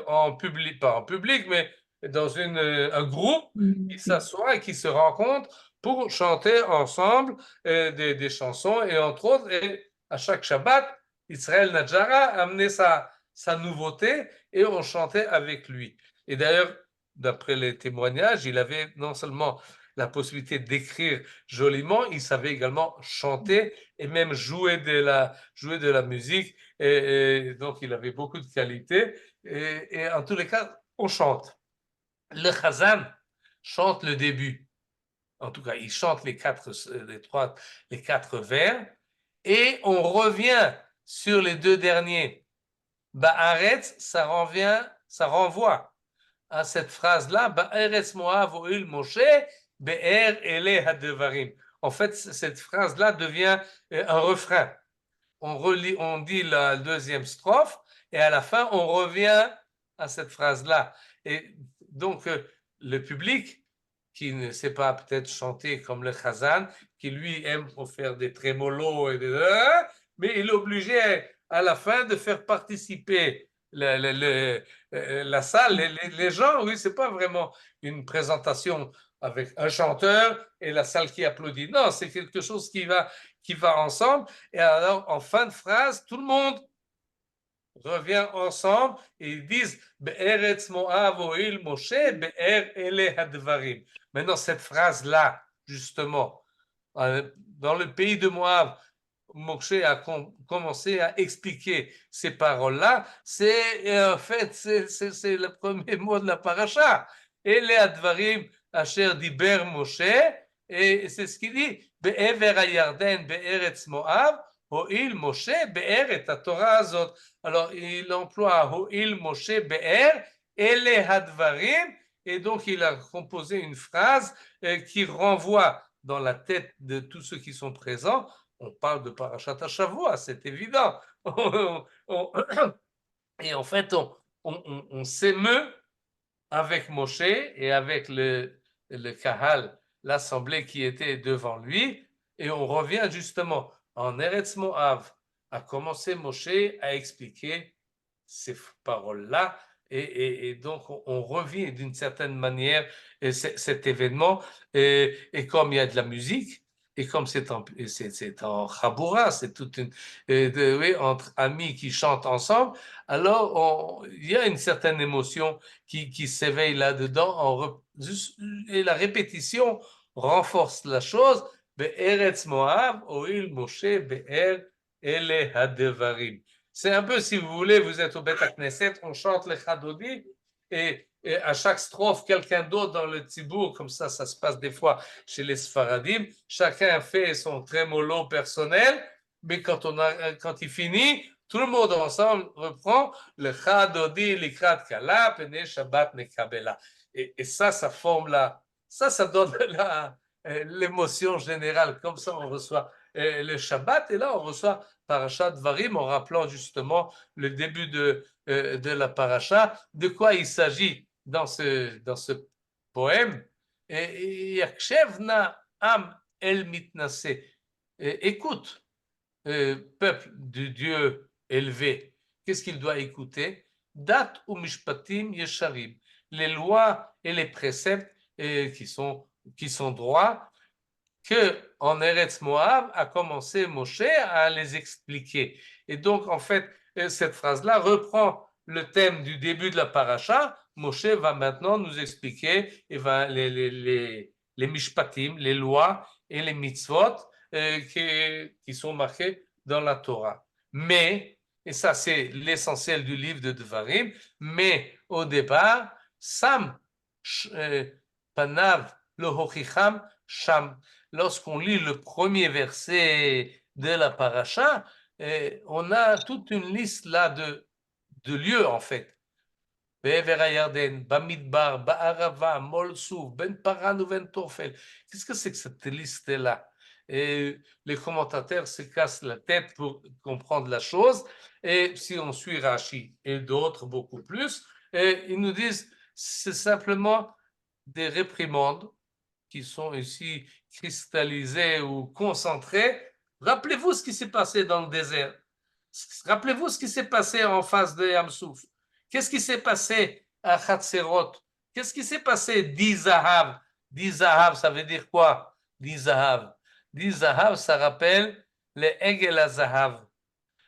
en public, pas en public, mais dans un groupe qui s'assoit et qui se rencontre pour chanter ensemble des chansons. Et entre autres, et à chaque Shabbat, Israël Nadjara amenait sa nouveauté et on chantait avec lui. Et d'ailleurs, d'après les témoignages, il avait non seulement la possibilité d'écrire joliment, il savait également chanter et même jouer de la musique. Et donc, il avait beaucoup de qualités. Et en tous les cas, on chante. Le Chazan chante le début. En tout cas, il chante les quatre vers. Et on revient sur les deux derniers. Ba'aretz, ça renvoie à cette phrase-là. Ba'aretz Moav O'il Moshe, Be'er Ele Hadevarim. En fait, cette phrase-là devient un refrain. On dit la deuxième strophe et à la fin, on revient à cette phrase-là. Et donc, le public qui ne sait pas peut-être chanter comme le Chazan, qui lui aime faire des trémolos, mais il est obligé à la fin de faire participer la salle, les gens. Oui, c'est pas vraiment une présentation avec un chanteur et la salle qui applaudit. Non, c'est quelque chose qui va ensemble. Et alors, en fin de phrase, tout le monde revient ensemble et ils disent Be'eretz Moav O'il Moshe Be'er Ele Hadvarim. Maintenant, cette phrase-là, justement, dans le pays de Moab, Moshe a commencé à expliquer ces paroles-là. En fait, c'est le premier mot de la paracha. Ele Hadvarim Asher Diber Moshe, et c'est ce qu'il dit Be'ever HaYarden Be'eretz Moab Ho'il Moshe Be'er et Torah azot. Alors, il emploie Ho'il Moshe Be'er, Ele Hadvarim, et donc il a composé une phrase qui renvoie dans la tête de tous ceux qui sont présents. On parle de Parashat HaShavua, c'est évident. Et en fait, on s'émeut avec Moshe et avec le Kahal, l'assemblée qui était devant lui, et on revient justement en Eretz Moav, a commencé Moshe à expliquer ces paroles-là, et donc on revit d'une certaine manière cet événement, et comme il y a de la musique, et comme c'est en Chaboura, c'est toute oui, entre amis qui chantent ensemble, alors il y a une certaine émotion qui s'éveille là-dedans, et la répétition renforce la chose. Be'eretz Moav, O'il Moshe, Be'er Ele Hadevarim. C'est un peu, si vous voulez, vous êtes au Beth Knesset, on chante les Chadodi, et à chaque strophe, quelqu'un d'autre dans le Tzibour, comme ça se passe des fois chez les Sfaradim, chacun fait son trémolo personnel, mais quand il finit, tout le monde ensemble reprend le Chadodi, l'Ikrat Kala, Pene Shabbat Nekabela. Et ça forme ça donne l'émotion générale. Comme ça, on reçoit le Shabbat, et là, on reçoit Parashat Dvarim en rappelant justement le début de la paracha, de quoi il s'agit dans ce poème. Yakshevna am el mitnase. Écoute, peuple de Dieu élevé, qu'est-ce qu'il doit écouter? Dat ou mishpatim yesharim, les lois et les préceptes qui sont droits, que en Eretz Moab a commencé Moshe à les expliquer. Et donc, en fait, cette phrase-là reprend le thème du début de la paracha. Moshe va maintenant nous expliquer les mishpatim, les lois et les mitzvot qui sont marqués dans la Torah. Mais, et ça c'est l'essentiel du livre de Devarim, mais au départ, Sam Panav Lohochicham Sham. Lorsqu'on lit le premier verset de la paracha, on a toute une liste là de lieux en fait. Be'ever HaYarden, Bamidbar, Ba'arava, Molsouf, Ben Paran ou Ben Tofel. Qu'est-ce que c'est que cette liste-là? Et les commentateurs se cassent la tête pour comprendre la chose. Et si on suit Rashi et d'autres beaucoup plus, ils nous disent c'est simplement des réprimandes qui sont ici cristallisées ou concentrées. Rappelez-vous ce qui s'est passé dans le désert. Rappelez-vous ce qui s'est passé en face de Yamsouf. Qu'est-ce qui s'est passé à Hatserot? Qu'est-ce qui s'est passé d'Izahav? D'Izahav, ça veut dire quoi? D'Izahav. D'Izahav, ça rappelle les Egel HaZahav.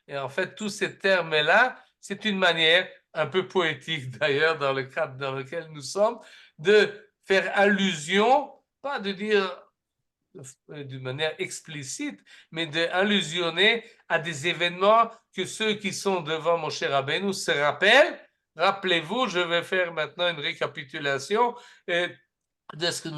Et en fait, tous ces termes-là, c'est une manière un peu poétique d'ailleurs, dans le cadre dans lequel nous sommes, de faire allusion, pas de dire d'une manière explicite, mais d'allusionner à des événements que ceux qui sont devant Moshe Rabbeinu se rappellent. Rappelez-vous, je vais faire maintenant une récapitulation de ce que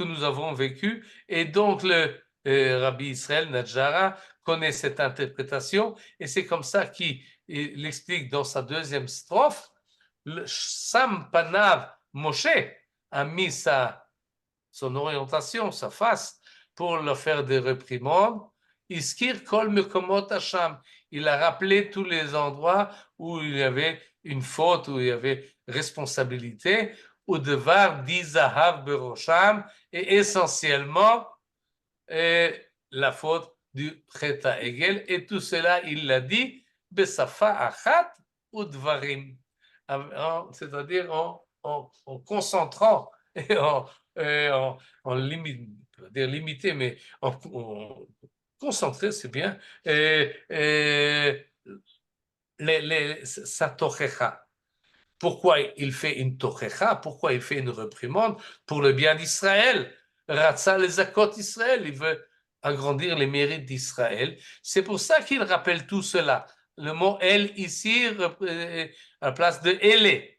nous avons vécu. Et donc, le Rabbi Israël Nadjara connaît cette interprétation, et c'est comme ça qu'il l'explique dans sa deuxième strophe. Le Sam Panav Moshe a mis son orientation, sa face, pour leur faire des réprimandes. Iskir kol mekomot Hasham. Il a rappelé tous les endroits où il y avait une faute, où il y avait responsabilité, ou devar dizahav berosham, et essentiellement la faute du Cheta Egel, et tout cela, il l'a dit, besafa achat ou dvarim, c'est-à-dire en concentrant et en limité, mais en concentré, c'est bien, sa tochecha. Pourquoi il fait une tochecha? Pourquoi il fait une réprimande? Pour le bien d'Israël. Ratza les zakot Israël, il veut agrandir les mérites d'Israël. C'est pour ça qu'il rappelle tout cela. Le mot El ici, à la place de Ele.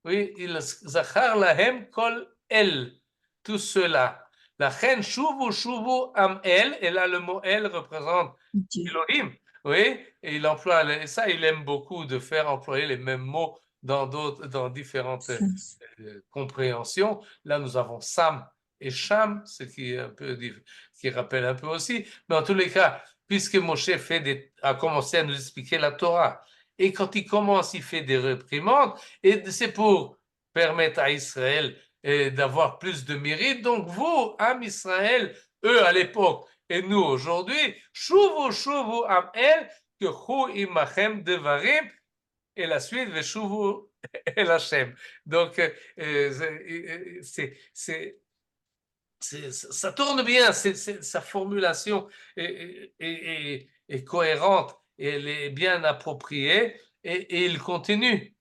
Oui, il zachar lahem kol El. Tout cela. La chen shuvu am El, et là le mot El représente Elohim. Oui, et il emploie, et ça il aime beaucoup de faire employer les mêmes mots dans différentes compréhensions. Là nous avons Sam et Sham, ce qui est un peu qui rappelle un peu aussi, mais en tous les cas, puisque Moshe a commencé à nous expliquer la Torah, et quand il commence, il fait des réprimandes, et c'est pour permettre à Israël d'avoir plus de mérite. Donc vous, Am Israël, eux à l'époque, et nous aujourd'hui, shuvu am el, que hu imachem devarim, et la suite, veshuvu el Hashem. Donc, ça tourne bien, sa formulation est cohérente, et elle est bien appropriée, et il continue.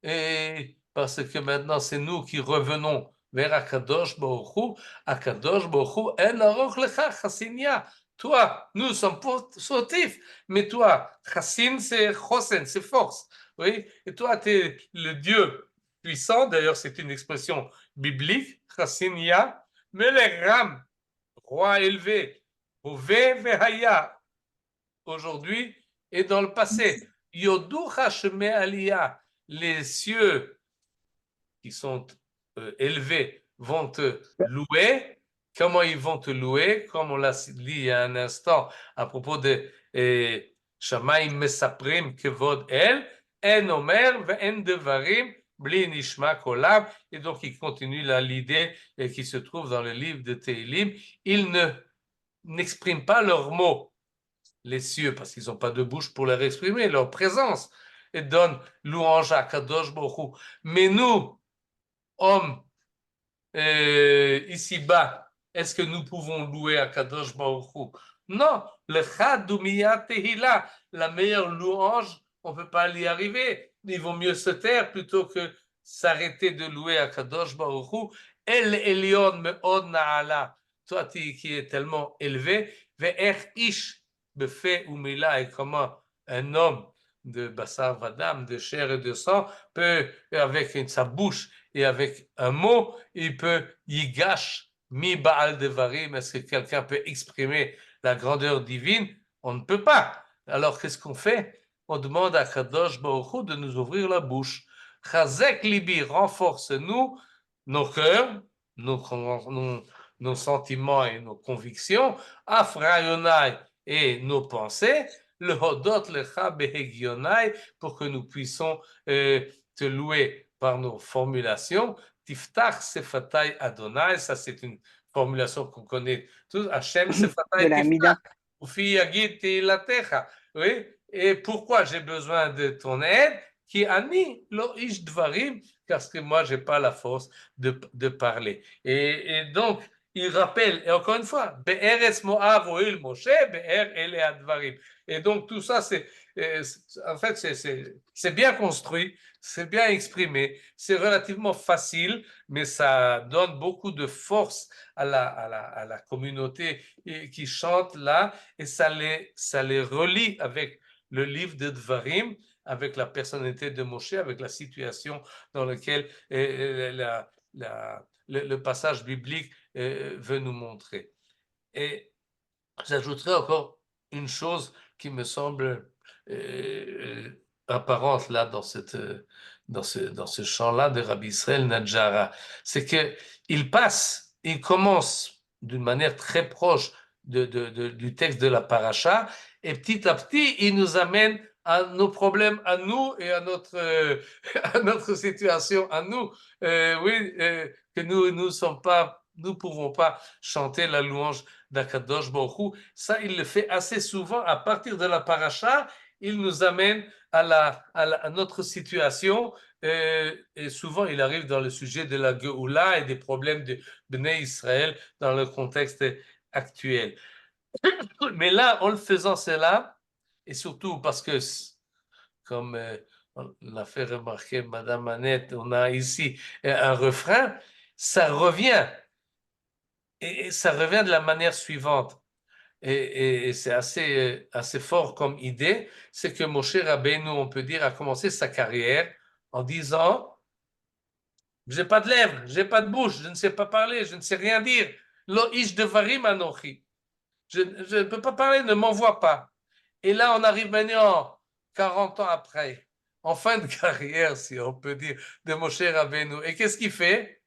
Et parce que maintenant, c'est nous qui revenons vers Akadosh Baruch Hu. Akadosh Baruch Hu, en aroch lecha chassinia. Toi, nous sommes fautifs, mais toi, chassin, c'est chosen, c'est force. Oui, et toi, tu es le Dieu puissant. D'ailleurs, c'est une expression biblique, chassinia. Mais les Ram, roi élevé, Ové Vehaya, aujourd'hui et dans le passé. Yoducha Sheme Aliyah, les cieux qui sont élevés vont te louer. Comment ils vont te louer? Comme on l'a dit il y a un instant à propos de Shamayim mesaprim kevod el, en omer ve'en devarim bli nishma kolam. Et donc il continue là l'idée qui se trouve dans le livre de Tehilim. Ils n'expriment pas leurs mots, les cieux, parce qu'ils n'ont pas de bouche pour leur exprimer leur présence, et donnent louange à Kadosh Baruch Hu. Mais nous, hommes, ici-bas, est-ce que nous pouvons louer à Kadosh Baruch Hu? Non, le Chadoumia Tehila, la meilleure louange, on ne peut pas y arriver. Il vaut mieux se taire plutôt que s'arrêter de louer à Kadosh Baruch Hu. El Elyon Me'od Na'ala, toi qui es tellement élevé, Ve'er Ish Befe Umila, et comment un homme de Bassar Vadam, de chair et de sang, peut, avec sa bouche et avec un mot, il peut Yigash Mi Baal Devarim. Est-ce que quelqu'un peut exprimer la grandeur divine? On ne peut pas. Alors qu'est-ce qu'on fait? On demande à Kadosh Baruch Hu de nous ouvrir la bouche. Chazek Libi, renforce-nous nos cœurs, nos sentiments et nos convictions, Afrayonai et nos pensées, le Hodot Lecha Behegionai, pour que nous puissions te louer par nos formulations. Tiftach Sefatai Adonai, ça c'est une formulation qu'on connaît tous. Hashem Sefatai De la Mida. Tiftach, Ufi Yagid Teilatecha. Oui, et pourquoi j'ai besoin de ton aide? Qui ani lo ish dvarim, parce que moi j'ai pas la force de parler. Et donc il rappelle, et encore une fois, Be'eretz Moav Oil Moshe, Be'er Ele Advarim. Et donc tout ça, en fait, c'est bien construit, c'est bien exprimé, c'est relativement facile, mais ça donne beaucoup de force à la communauté qui chante là, et ça les relie avec le livre de Dvarim, avec la personnalité de Moshe, avec la situation dans laquelle le passage biblique veut nous montrer. Et j'ajouterai encore une chose qui me semble apparente là dans ce chant-là de Rabbi Israël Nadjara, c'est qu'il commence d'une manière très proche du texte de la paracha, et petit à petit, il nous amène à nos problèmes à nous et à notre situation à nous. Que nous pouvons pas chanter la louange d'Akadosh Baruch Hu. Ça, il le fait assez souvent. À partir de la paracha, il nous amène à notre situation. Et souvent, il arrive dans le sujet de la Geoula et des problèmes de Bnei Israël dans le contexte actuel. Mais là, en le faisant cela, et surtout parce que, comme on l'a fait remarquer Madame Annette, on a ici un refrain, ça revient. Et ça revient de la manière suivante. Et c'est assez fort comme idée, c'est que Moshe Rabbeinu, on peut dire, a commencé sa carrière en disant « J'ai pas de lèvres, j'ai pas de bouche, je ne sais pas parler, je ne sais rien dire. Lo ish devarim anochi. Je ne peux pas parler, ne m'envoie pas. » Et là, on arrive maintenant 40 ans après, en fin de carrière, si on peut dire, de Moshe Rabbeinu. Et qu'est-ce qu'il fait?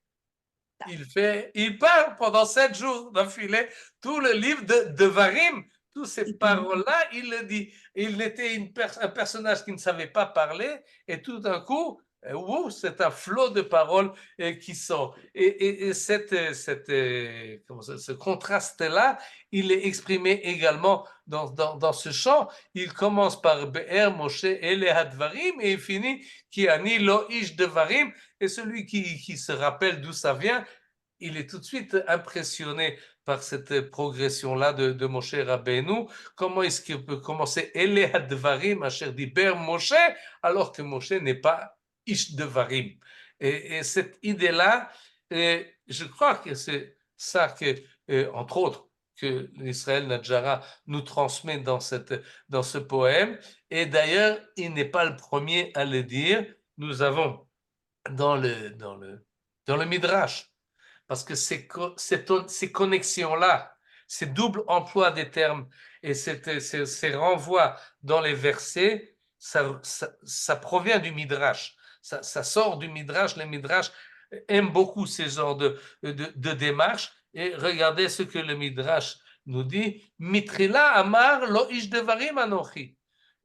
Il parle pendant 7 jours d'affilée tout le livre de Devarim, toutes ces paroles-là, il le dit. Il était un personnage qui ne savait pas parler, et tout d'un coup, c'est un flot de paroles qui sort. Et ce contraste-là, il est exprimé également dans ce chant. Il commence par Be'er Moshe Ele Hadvarim, et il finit Ki ani lo ish devarim. Et celui qui se rappelle d'où ça vient, il est tout de suite impressionné par cette progression-là de Moshe Rabbeinu. Comment est-ce qu'il peut commencer Ele Hadvarim, Asher Diber Moshe, alors que Moshe n'est pas Ish Devarim. Et cette idée-là, je crois que c'est ça que, entre autres, que l'Israël Nadjara nous transmet dans ce poème. Et d'ailleurs, il n'est pas le premier à le dire. Nous avons dans le Midrash, parce que ces connexions-là, ces doubles emplois des termes et ces renvois dans les versets, ça provient du Midrash, ça sort du Midrash. Le Midrash aime beaucoup ces genres de démarches, et regardez ce que le Midrash nous dit Mitrila Amar lo ish devarim anochi.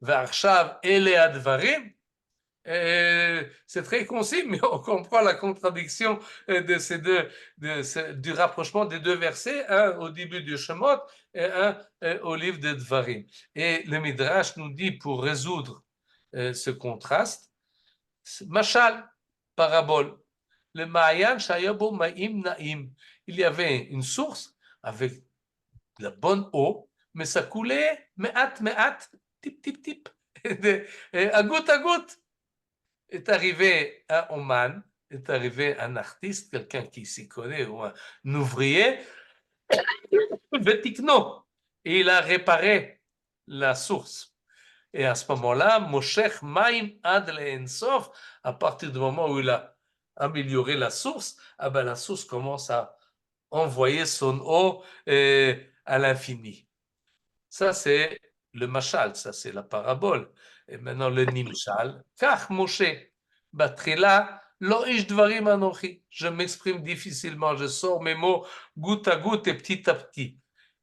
Ve'achshav ele advarim. C'est très concis, mais on comprend la contradiction de ces deux, du rapprochement des deux versets, un au début du Shemot et un au livre de Dvarim. Et le Midrash nous dit, pour résoudre ce contraste, Mashal, parabole, le Ma'ayan Shayabo Ma'im Na'im. Il y avait une source avec de la bonne eau, mais ça coulait me'at, tip, tip, tip, à goutte. Est arrivé un Oman, est arrivé un artiste, quelqu'un qui s'y connaît, ou un ouvrier, Vetikno, et il a réparé la source. Et à ce moment-là, Moshech Maim Ad Le'ensof, à partir du moment où il a amélioré la source, ah ben la source commence à envoyer son eau à l'infini. Ça, c'est le mashal, ça, c'est la parabole. Et maintenant, le nimshal. Kach Moshe, Batrila, lo ish dvarim anochi. Je m'exprime difficilement, je sors mes mots goutte à goutte et petit à petit.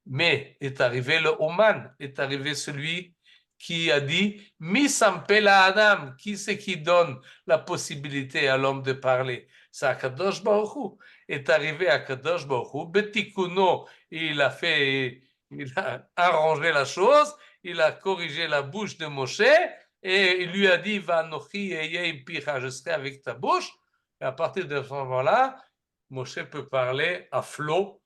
Mais est arrivé le Oman, est arrivé celui qui a dit Mi sampela Adam, qui c'est qui donne la possibilité à l'homme de parler? C'est Akadosh Baruch Hu. Est arrivé Akadosh Baruch Hu, Betikuno, il a arrangé la chose, il a corrigé la bouche de Moshe et il lui a dit Vanochi eyei picha, je serai avec ta bouche. Et à partir de ce moment-là, Moshe peut parler à flot,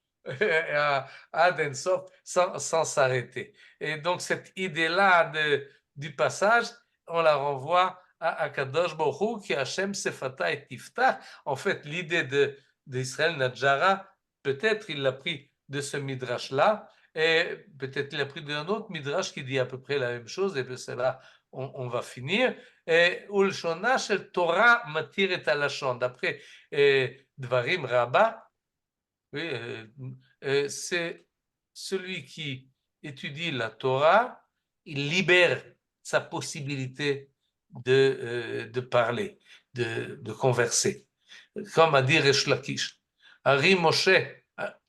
à Densof, sans s'arrêter. Et donc, cette idée-là du passage, on la renvoie à Kadosh Baruch Hu, qui Hashem Sefata et Tiftach. En fait, l'idée d'Israël Nadjara, peut-être il l'a pris de ce midrash-là, et peut-être il a pris d'un autre midrash qui dit à peu près la même chose, et puis c'est là on va finir. Ulshona shel Torah matir et alashon. D'après Dvarim Rabbah, oui, c'est celui qui étudie la Torah, il libère sa possibilité de parler, de converser. Comme a dit Resh Lakish. Ari Moshe,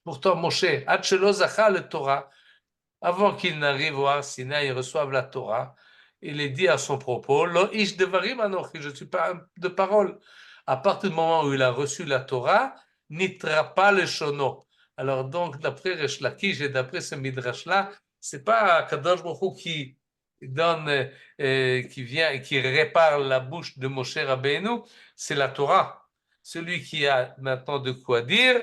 pourtant Moshe, Ad shelo zacha le Torah, avant qu'il n'arrive au Har Sinaï et reçoive la Torah, il est dit à son propos, Lo ish devarim anochi, je ne suis pas de parole. À partir du moment où il a reçu la Torah, nitra pas le shono. Alors donc, d'après Resh Lakish et d'après ce midrash-là, c'est pas Kadosh Baruch Hu qui donne, qui vient et qui répare la bouche de Moshe Rabbeinu, c'est la Torah. Celui qui a maintenant de quoi dire,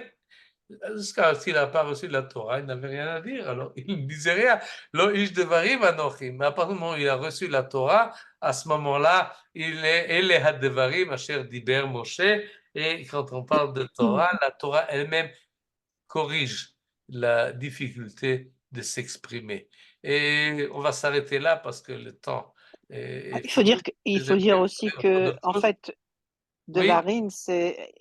s'il n'a pas reçu la Torah, il n'avait rien à dire, alors il ne disait rien. Lo ish devarim anochi. Mais à partir du moment où il a reçu la Torah, à ce moment-là, il est ele hadevarim asher diber Moshe. Et quand on parle de Torah, la Torah elle-même corrige la difficulté de s'exprimer. Et on va s'arrêter là parce que le temps est Il faut dire aussi que, en fait, Devarim,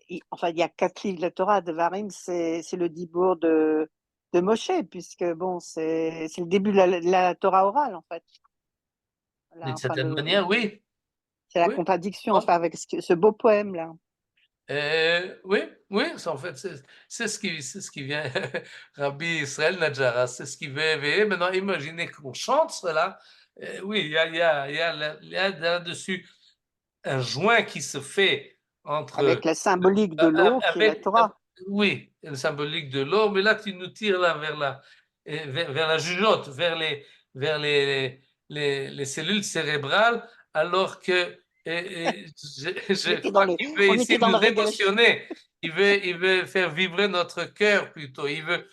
oui. enfin, il y a 4 livres de la Torah. Devarim, c'est le dibour de Moshe, puisque bon, c'est le début de la Torah orale, en fait. Là, D'une certaine manière, oui. C'est la Oui. contradiction, enfin, avec ce beau poème-là. Oui, en fait, c'est ce qui vient, Rabbi Israël Nadjara, c'est ce qui veut éveiller. Maintenant, imaginez qu'on chante cela. Oui, il y a là-dessus un joint qui se fait entre... Avec la symbolique de l'eau qui est la Torah. Oui, le symbolique de l'eau, mais là, tu nous tires là vers la jugeote, vers les cellules cérébrales, alors que je crois qu'il veut ici nous émotionner, il veut faire vibrer notre cœur plutôt, il veut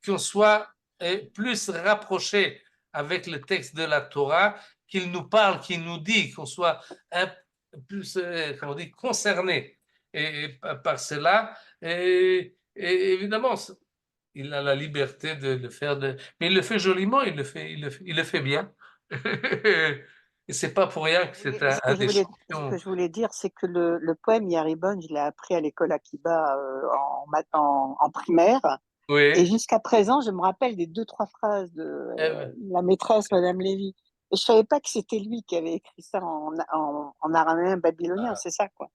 qu'on soit plus rapproché avec le texte de la Torah, qu'il nous parle, qu'il nous dit, qu'on soit plus comment on dit, concerné par cela. Et évidemment, il a la liberté de le faire, mais il le fait joliment, il le fait bien. Et c'est pas pour rien que c'est un des champions. Ce que je voulais dire, c'est que le poème Yaribon, je l'ai appris à l'école Akiba en primaire. Oui. Et jusqu'à présent, je me rappelle des 2-3 phrases de la maîtresse, Madame Lévy. Et je savais pas que c'était lui qui avait écrit ça en araméen babylonien, c'est ça, quoi.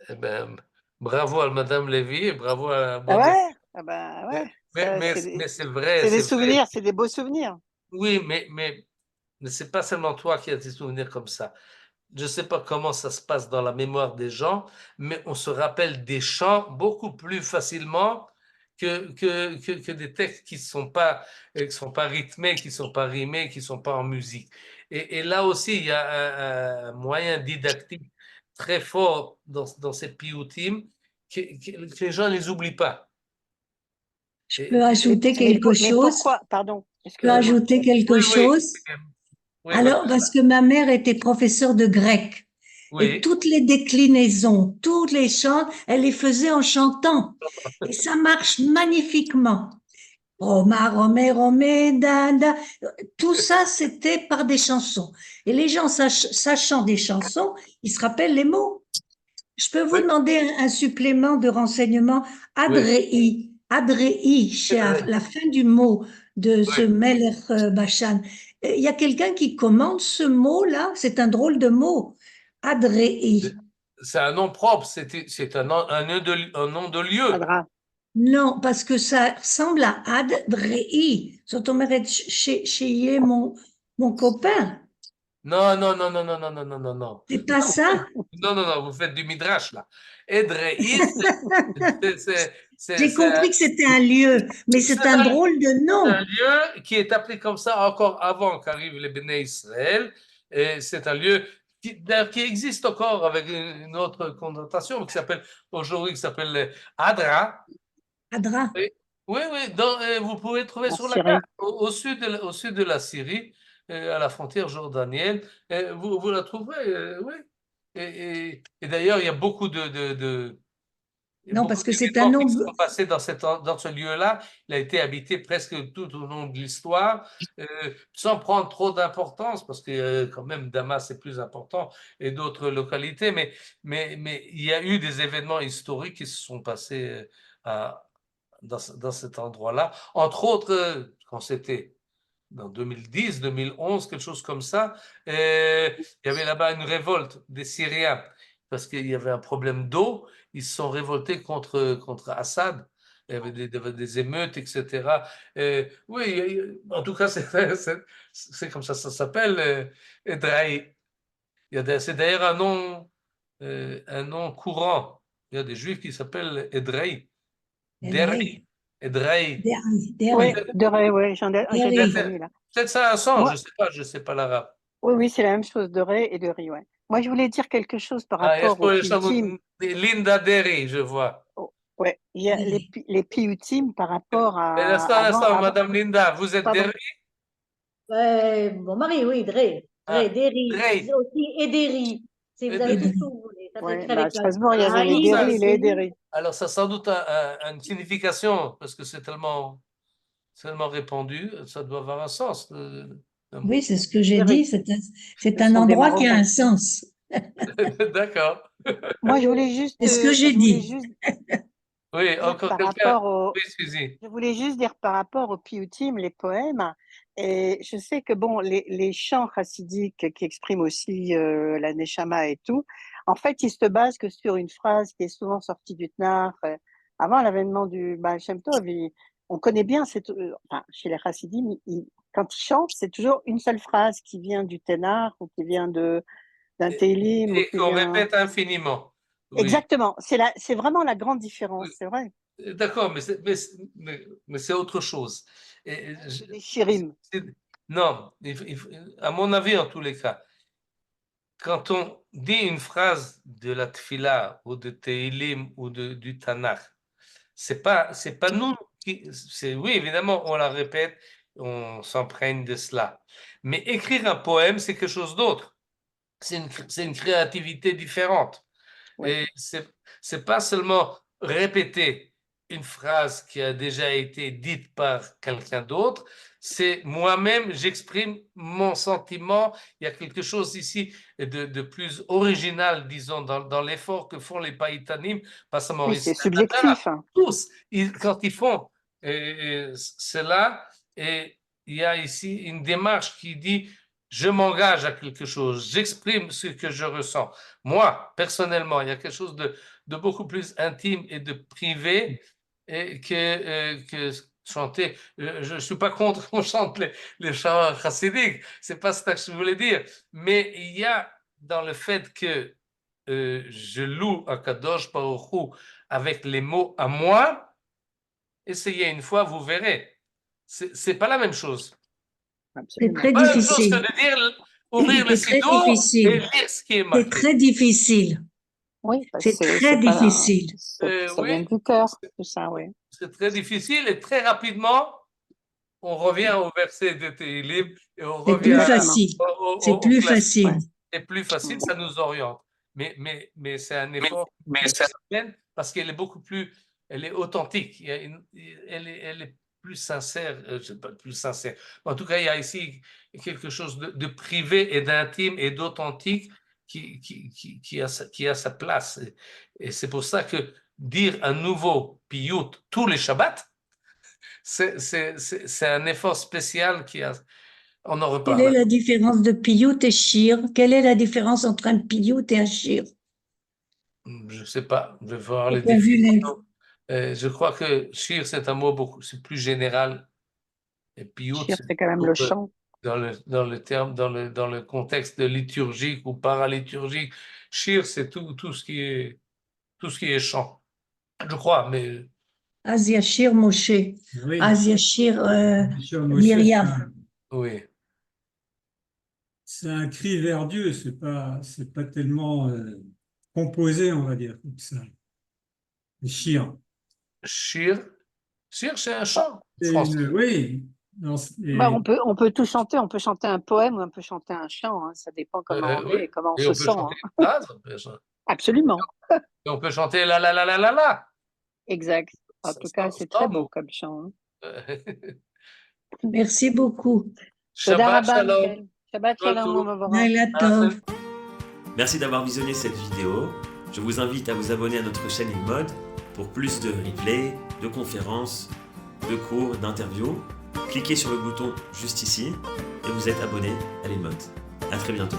Eh ben, bravo à Madame Lévy et bravo à Ah ouais, Ah ben Mais, ouais, ça, mais c'est vrai, c'est des c'est vrai. souvenirs, c'est des beaux souvenirs. Oui, mais c'est pas seulement toi qui as des souvenirs comme ça. Je ne sais pas comment ça se passe dans la mémoire des gens, mais on se rappelle des chants beaucoup plus facilement que des textes qui ne sont pas rythmés, qui ne sont pas rimés, qui ne sont pas en musique. Et là aussi, il y a un moyen didactique très fort dans ces piyutim que les gens ne les oublient pas. Je Et- peux ajouter quelque Mais chose. pourquoi, pardon, Je peux excusez-moi. ajouter quelque oui, chose. oui, Alors, parce que ma mère était professeure de grec et oui. toutes les déclinaisons, tous les chants, elle les faisait en chantant. Et ça marche magnifiquement. Roma, Romé, Romé, Dada. Tout ça, c'était par des chansons. Et les gens, sachant des chansons, ils se rappellent les mots. Je peux vous Oui, demander un supplément de renseignement. oui, Adrei, Adrei, chez la fin du mot de ce oui. Melech Bachan. Il y a quelqu'un qui commande ce mot-là. C'est un drôle de mot. Adrei. C'est un nom propre, c'est un nom de lieu. Adra. Non, parce que ça ressemble à Adrei. Sotomaret chez mon copain. Non, non, non, non, non, non, non, non, non, non. C'est pas ça? Non, non, non, vous faites du midrash là. Edrei, J'ai compris que c'était un lieu, mais c'est c'est un drôle de un nom. lieu qui est appelé comme ça encore avant qu'arrivent les Béné Israël. Et c'est un lieu qui existe encore avec une autre connotation qui s'appelle aujourd'hui, qui s'appelle Adra. Adra. Oui, oui, oui, vous pouvez trouver En sur la carte, Syrie. au sud de la Syrie, à la frontière jordanienne, vous la trouverez, oui. Et d'ailleurs, il y a beaucoup il y a Non, beaucoup parce que c'est un d'événements nom. qui se sont passés dans ce lieu-là. Il a été habité presque tout au long de l'histoire, sans prendre trop d'importance, parce que quand même Damas est plus important et d'autres localités, mais il y a eu des événements historiques qui se sont passés dans cet endroit-là. Entre autres, quand c'était dans 2010, 2011, quelque chose comme ça, il y avait là-bas une révolte des Syriens parce qu'il y avait un problème d'eau. Ils se sont révoltés contre Assad. Il y avait des émeutes, etc. Oui, en tout cas, c'est comme ça s'appelle, Edraï. C'est d'ailleurs un nom courant. Il y a des juifs qui s'appellent Edraï. Edrei. Deri. Edraï. Oui, Derry. oui, j'ai déjà Derry. vu là. Peut-être ça a un sens, Moi, je sais pas l'arabe. oui, oui, c'est la même chose de Ré et de Riz, ouais. Moi, je voulais dire quelque chose par Ah, rapport aux Piyutim. Linda Derry, je vois. Oh, ouais, il y a Derry. les Piyutim par rapport à Un instant, avant, Madame Linda, vous êtes pardon. Derry? Mon mari, oui, Ah, Derry, Drey. aussi Ederi. Si vous avez tout ce que Edrei. vous voulez. Ça Ouais, s'écrit bah, à avec Strasbourg, il y un avait les Alors I, ça, Derry et les Ederi. Derry. alors ça a sans doute une signification, parce que c'est tellement répandu, ça doit avoir un sens. Le Oui, mot. c'est ce que j'ai Derry. dit. C'est Ce un sont des endroit qui a Marocains. un sens. D'accord. Moi, C'est ce que j'ai je voulais dit. juste Oui, dire encore par quelqu'un? rapport au, Oui, Suzy. je voulais juste dire par rapport aux piyutim, les poèmes, et je sais que bon, les chants chassidiques qui expriment aussi la neshama et tout, en fait, ils se basent que sur une phrase qui est souvent sortie du Tnar. Avant l'avènement du Baal Shem Tov, on connaît bien, enfin, chez les chassidim, quand ils chantent, c'est toujours une seule phrase qui vient du Ténar ou qui vient d'un Télim ou Et qui qu'on vient. répète infiniment. Oui, Exactement, c'est vraiment la grande différence, oui. c'est vrai. D'accord, mais c'est autre chose. Et C'est des shirim. c'est- non, à mon avis, en tous les cas, quand on dit une phrase de la Tfila ou de Teilim ou du Tanakh, c'est pas nous oui, évidemment, on la répète, on s'imprègne de cela. Mais écrire un poème, c'est quelque chose d'autre. C'est une créativité différente. Oui. Et c'est pas seulement répéter une phrase qui a déjà été dite par quelqu'un d'autre, c'est moi-même, j'exprime mon sentiment. Il y a quelque chose ici de plus original, disons, dans l'effort que font les païtanim, pas seulement Oui, c'est Israël Hatara, subjectif, hein. tous, quand ils font cela, et il y a ici une démarche qui dit, je m'engage à quelque chose, j'exprime ce que je ressens. Moi, personnellement, il y a quelque chose de beaucoup plus intime et de privé et que chanter. Je ne suis pas contre qu'on chante les chants chassidiques, c'est pas ça que je voulais dire, mais il y a dans le fait que je loue Akadosh Baruch Hu avec les mots à moi, essayez une fois, vous verrez. C'est pas la même chose. C'est Absolument. très Pas la même chose que difficile. de dire, ouvrir le C'est très sidour et difficile. lire ce qui est C'est marqué. très difficile. Oui, C'est très c'est pas, difficile. ça Oui. vient du cœur, tout ça, oui. C'est très difficile et très rapidement, on revient au verset de Tehillim et on C'est plus revient facile. au C'est plus classique. facile. Ouais. C'est plus facile, ça nous oriente. Mais c'est un effort parce qu'elle est beaucoup plus, elle est authentique, elle est plus sincère, je sais pas, plus sincère. En tout cas, il y a ici quelque chose de privé et d'intime et d'authentique qui a sa place. Et c'est pour ça que dire un nouveau piyut tous les Shabbats, c'est un effort spécial on en Quelle est reparle. la différence de piyut et shir? Quelle est la différence entre un piyut et un shir? Je ne sais pas, je vais voir les Au point de vue définitions. Je crois que shir, c'est un mot c'est plus général. Et piyut, Shir, c'est quand même le chant. dans le terme, dans le contexte de liturgique ou paraliturgique. Shir, c'est tout ce qui est chant. Je crois, mais Az Yashir Moshe, Oui, Az Yashir sur Moshe, Myriam. oui. c'est un cri vers Dieu, c'est pas tellement composé, on va dire, comme ça. Le Shir. Shir, c'est un chant C'est français. oui, non, Bah, on peut tout chanter, on peut chanter un poème ou on peut chanter un chant, hein. Ça dépend comment on Oui. est et comment on Et se on peut sent, chanter hein. une phrase, on peut chanter. Absolument, Et on peut chanter la la la la la la. exact. En tout cas, c'est très beau comme chant, hein. Merci beaucoup. Toda Shabbat rabba, shalom. Michael. Shabbat Kol shalom, tov. Mavora. Laila Tov. Merci d'avoir visionné cette vidéo. Je vous invite à vous abonner à notre chaîne InMode pour plus de replays, de conférences, de cours, d'interviews. Cliquez sur le bouton juste ici et vous êtes abonné à l'InMode. À très bientôt.